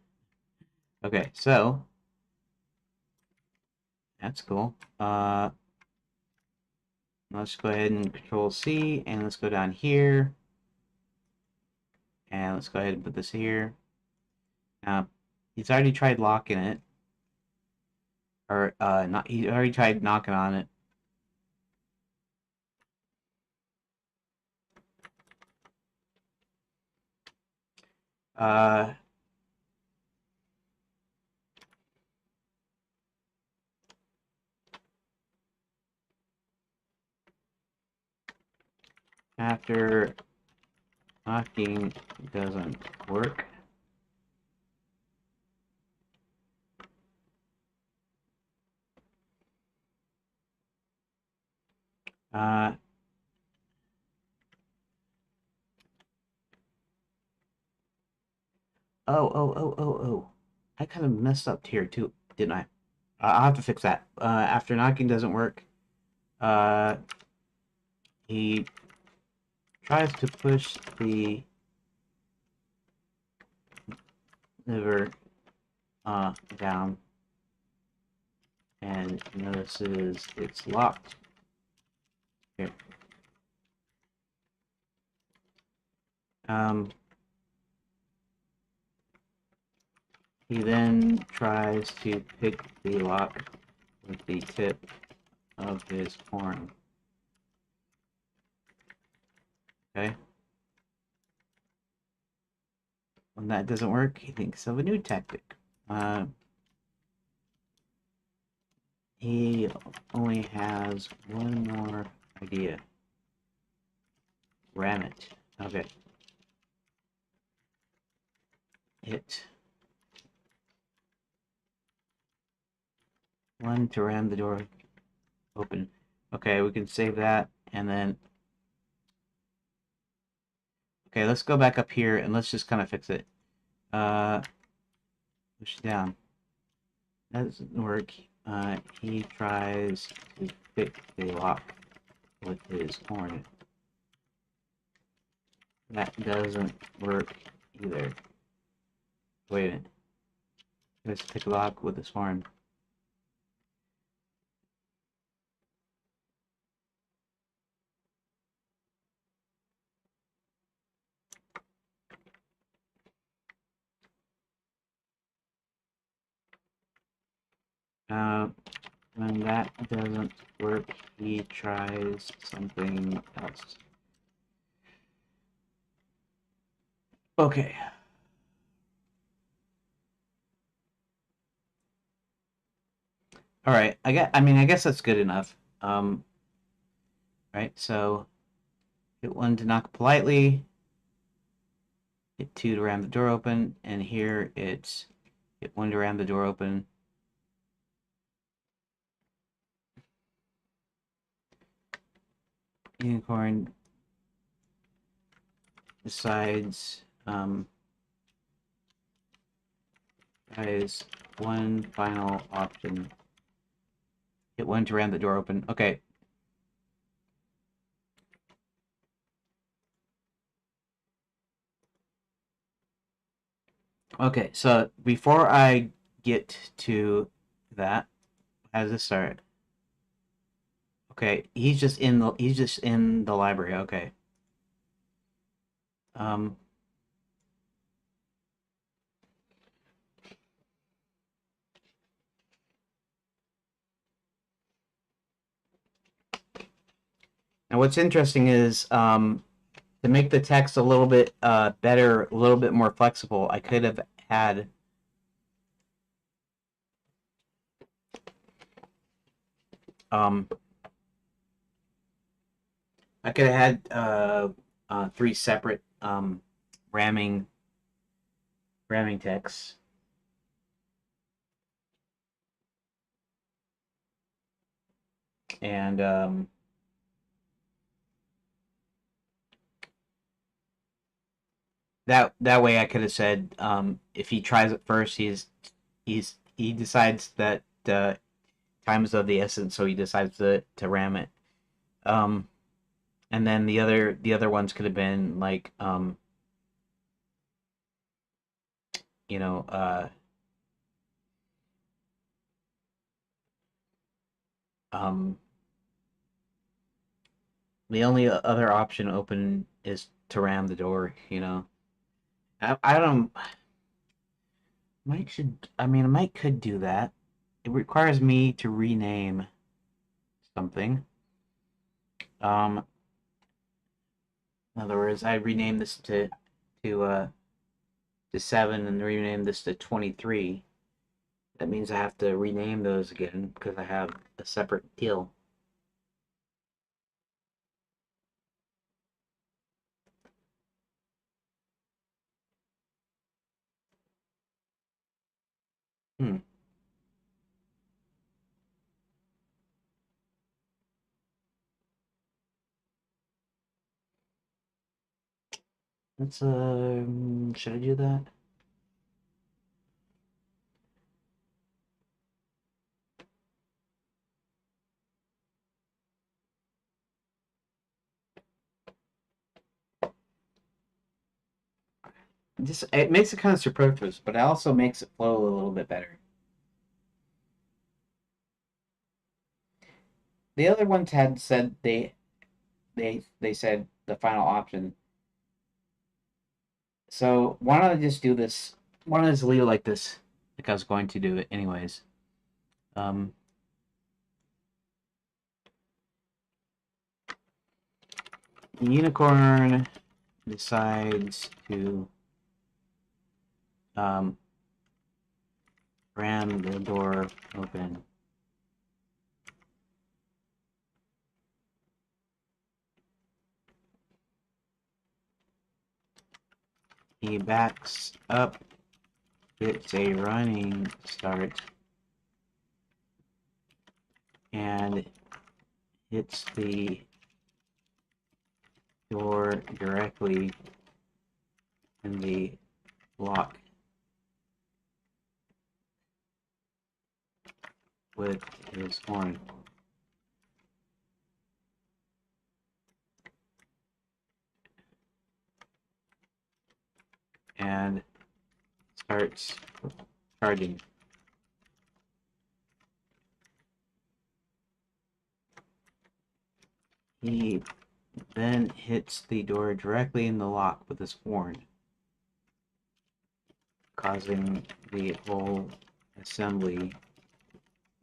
Okay, so that's cool. Let's go ahead and Control C, and let's go down here, and let's go ahead and put this here. Now, he's already tried locking it, or not. He already tried knocking on it. Uh, After knocking doesn't work. Uh, oh. I kind of messed up here too, didn't I? I'll have to fix that. After knocking doesn't work, uh, he tries to push the lever down and notices it's locked. Here. He then tries to pick the lock with the tip of his horn. Okay. When that doesn't work, he thinks of a new tactic. He only has one more idea. Ram it. Okay. hit 1 to ram the door open. Okay, we can save that, and then okay, let's go back up here and let's just kind of fix it. Push it down. That doesn't work. He tries to fix a lock with his horn. That doesn't work either. Wait a minute. Let's pick a lock with his horn. When that doesn't work, he tries something else. Okay. All right. I guess that's good enough. Right. So hit 1 to knock politely. Hit 2 to ram the door open, and here it's hit 1 to ram the door open. Unicorn decides tries one final option. Hit 1 to ram the door open. Okay. Okay, so before I get to that, how does this start? Okay, he's just in the library. Okay. Um Now what's interesting is to make the text a little bit better, a little bit more flexible, I could have had um I could have had 3 separate ramming texts. And that way I could have said if he tries it first, he decides that time is of the essence, so he decides to ram it. And then the other ones could have been like you know um the only other option open is to ram the door. I don't. Mike should. I mean, Mike could do that. It requires me to rename something. In other words, I rename this to uh to 7 and rename this to 23. That means I have to rename those again because I have a separate deal. Hmm. Let's should I do that? Just it makes it kind of superfluous, but it also makes it flow a little bit better. The other ones had said they said the final option. So why don't I just do this? Why don't I just leave it like this? Like I was going to do it anyways. Um, Unicorn decides to um, ram the door open. He backs up It's a running start and hits the door directly in the lock with his horn. And starts charging. He then hits the door directly in the lock with his horn, causing the whole assembly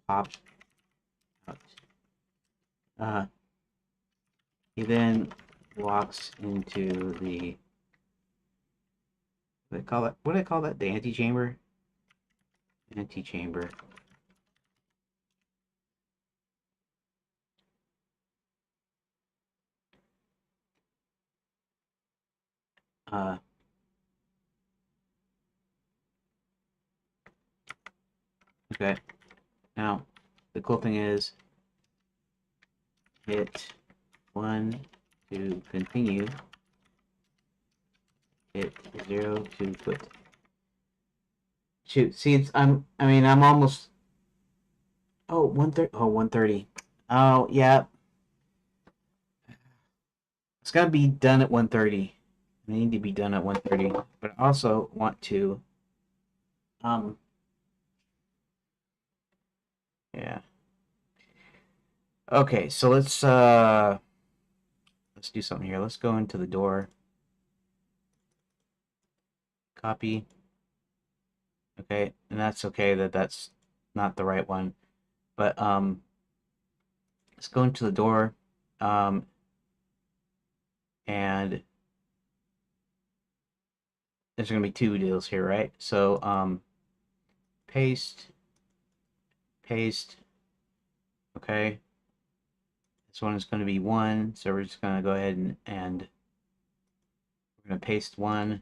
pop out. He then walks into the what do they call that? The antechamber? Antechamber. Uh, okay. Now, the cool thing is, hit 1 to continue, hit 0 to quit. Shoot, see, I'm almost, oh, 130, oh, 130. Oh, yeah, it's got to be done at 130. I need to be done at 130, but I also want to, um, yeah. Okay, so let's do something here. Let's go into the door. Copy. Okay, and that's okay that that's not the right one. But let's go into the door. And there's gonna be two deals here, right? So paste, paste, okay. This one is gonna be 1, so we're just gonna go ahead and we're gonna paste 1.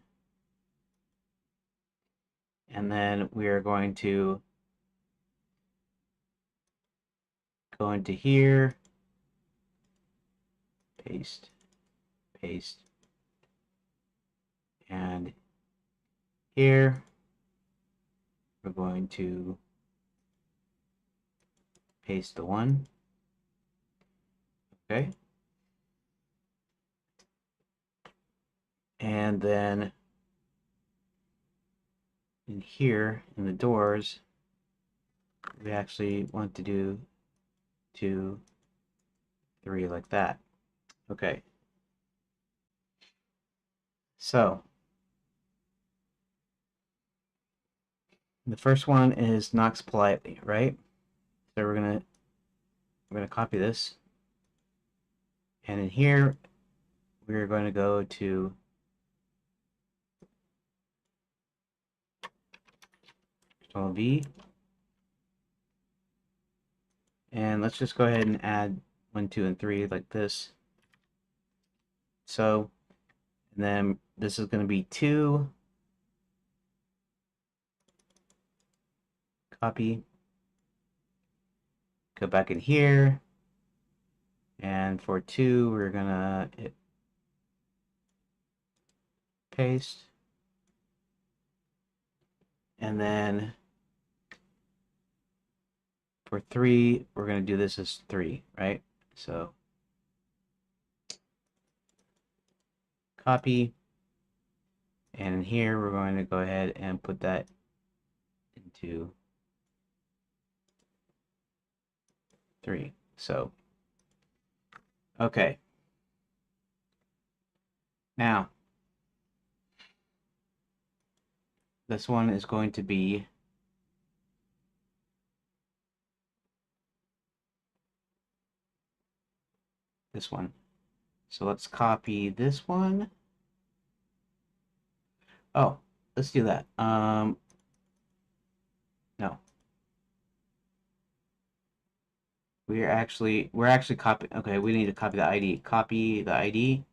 And then we are going to go into here, paste, paste, and here we're going to paste the 1. Okay. And then in here in the doors, we actually want to do 2, 3 like that. Okay. So the first one is knocks politely, right? So we're gonna copy this, and in here we're going to go to Control V, and let's just go ahead and add 1, 2, and 3 like this. So, and then this is going to be 2. Copy. Go back in here, and for 2 we're gonna hit paste, and then for 3 we're gonna do this as 3, right? So copy, and in here we're going to go ahead and put that into 3. So okay, now this one is going to be this one. So let's copy this one. Oh, let's do that. No. We're actually copying. Okay, we need to copy the ID. Copy the ID.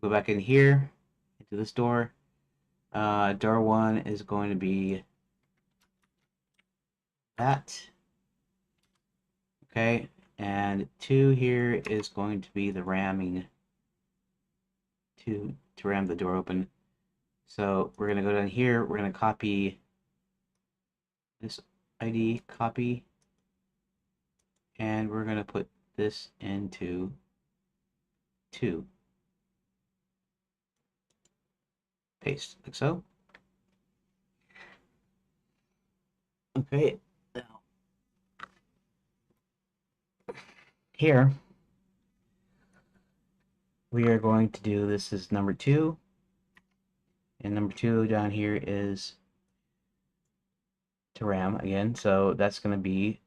Go back in here into this door. Door 1 is going to be that. Okay, and 2 here is going to be the ramming to ram the door open. So we're going to go down here, we're going to copy this ID, copy, and we're going to put this into 2. Paste, like so. Okay, now here we are going to do, this is number 2, and number 2 down here is to RAM again, so that's going to be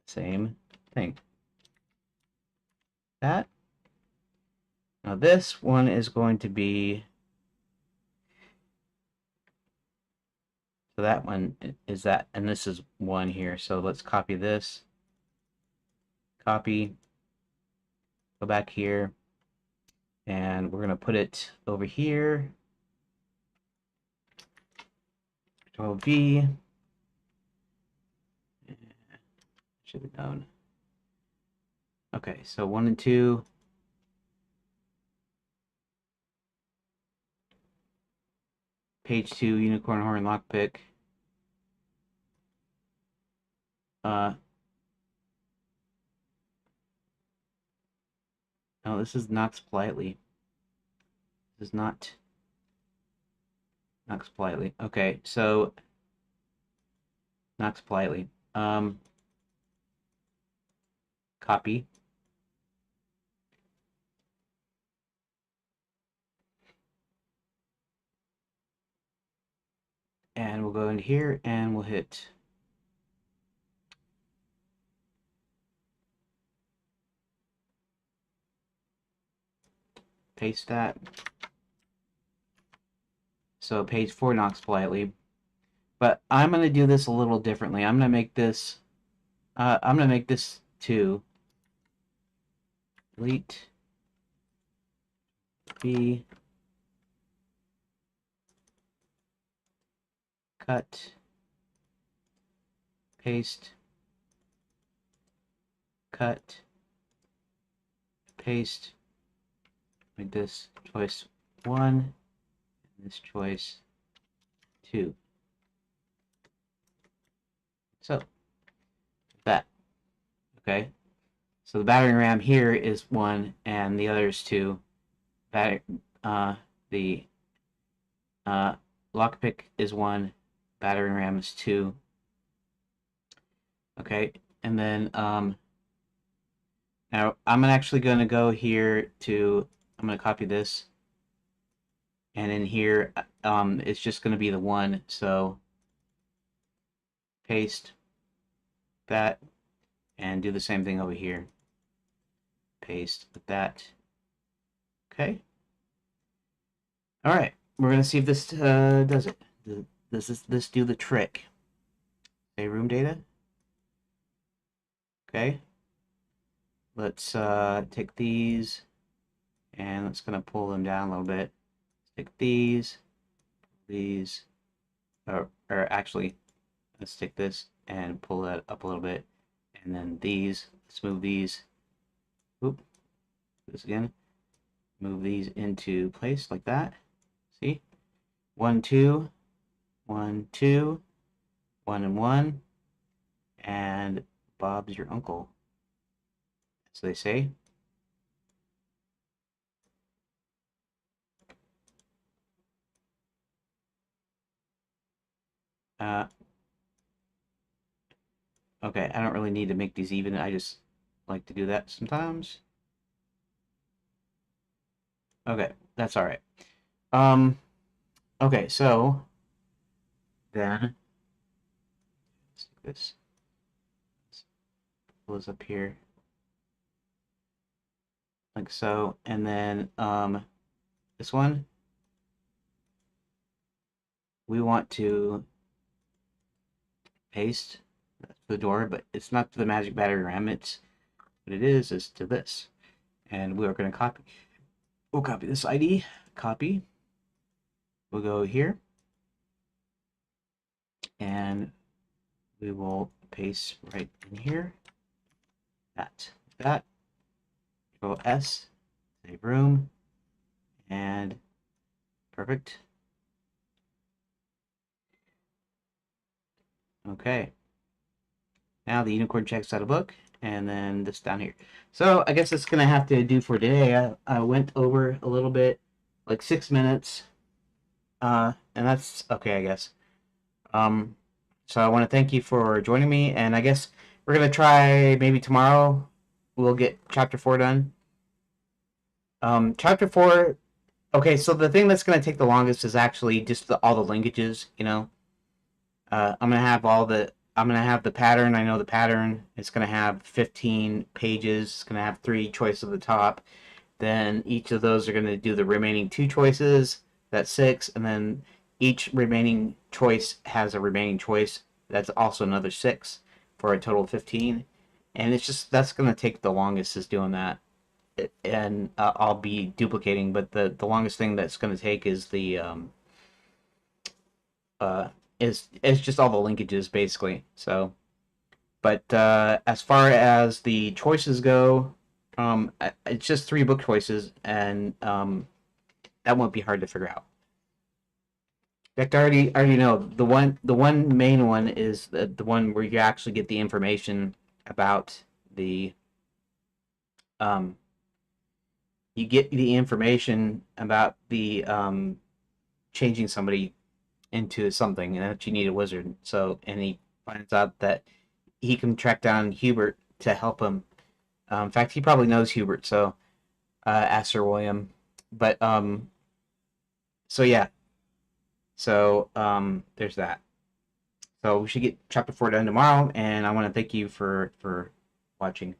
the same thing. That. Now this one is going to be, so that one is that, and this is 1 here, so let's copy this, copy, go back here, and we're going to put it over here, Control V, should be known. Okay, so 1 and 2. Page 2, unicorn horn lockpick. No, this is Knox politely. This is not Knox politely. Okay, so Knox politely. Copy. And we'll go into here and we'll hit paste that. So page 4 Knox politely. But I'm gonna do this a little differently. I'm gonna make this 2. Delete B, cut, paste, cut, paste, make this choice 1, and this choice 2. So, that. Okay. So the battery RAM here is 1, and the other is 2. The lockpick is 1, battery RAM is 2. Okay, and then now I'm actually going to go here to, I'm going to copy this, and in here it's just going to be the 1, so paste that, and do the same thing over here. Paste with that. Okay. All right, we're going to see if this does it. Does this do the trick? Say room data. Okay. Let's take these, and let's gonna pull them down a little bit. Take these, or actually, let's take this and pull that up a little bit, and then these. Let's move these. Oop. Do this again. Move these into place like that. See? 1, 2, 1, 2, 1 and 1, and Bob's your uncle, as they say. Okay, I don't really need to make these even. I just like to do that sometimes. Okay, that's all right. Okay, so then let's do this. Let's pull this up here like so, and then this one we want to paste the door, but it's not to the magic battery RAM. It's what it is to this, and we are going to copy. We'll copy this ID. Copy. We'll go here, and we will paste right in here. That. Control S, save room, and perfect. Okay. Now the unicorn checks out a book, and then this down here. So I guess it's gonna have to do for today. I went over a little bit, like 6 minutes, and that's okay, I guess. Um, so I want to thank you for joining me, and I guess we're gonna try maybe tomorrow. We'll get chapter 4 done. Chapter 4. Okay, so the thing that's gonna take the longest is actually just all the linkages. I'm gonna have I'm gonna have the pattern. I know the pattern. It's gonna have 15 pages. It's gonna have 3 choices at the top. Then each of those are gonna do the remaining 2 choices. That's 6, and then each remaining choice has a remaining choice. That's also another 6 for a total of 15. And it's just that's gonna take the longest is doing that. And I'll be duplicating, but the longest thing that's gonna take is the uh, is just all the linkages basically. So, but as far as the choices go, it's just 3 book choices, and that won't be hard to figure out. In fact, I already know the one main one is the one where you actually get the information about the um you get the information about the changing somebody into something, and that you need a wizard. So, and he finds out that he can track down Hubert to help him. In fact, he probably knows Hubert, so ask Sir William. But so yeah, so there's that. So we should get chapter 4 done tomorrow, and I want to thank you for watching.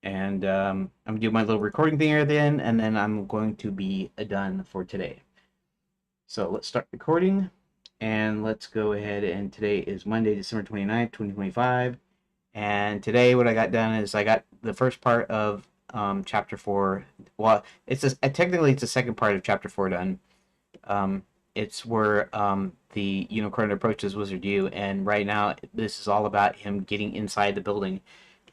And I'm gonna do my little recording thing at the end, and then I'm going to be done for today. So let's start recording, and let's go ahead. And today is Monday, December 29th, 2025. And today, what I got done is I got the first part of chapter 4. Well, technically it's the second part of chapter 4 done. It's where the unicorn approaches Wizard U, and right now this is all about him getting inside the building,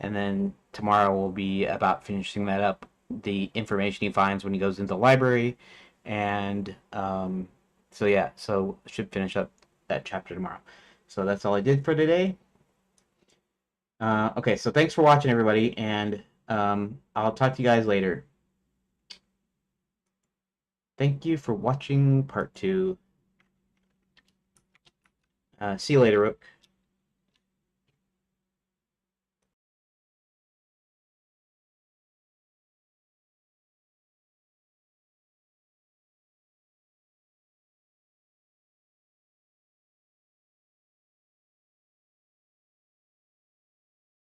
and then tomorrow will be about finishing that up. The information he finds when he goes into the library, and so yeah, so should finish up that chapter tomorrow. So that's all I did for today. Okay, so thanks for watching, everybody, and I'll talk to you guys later. Thank you for watching part 2. See you later, Rook.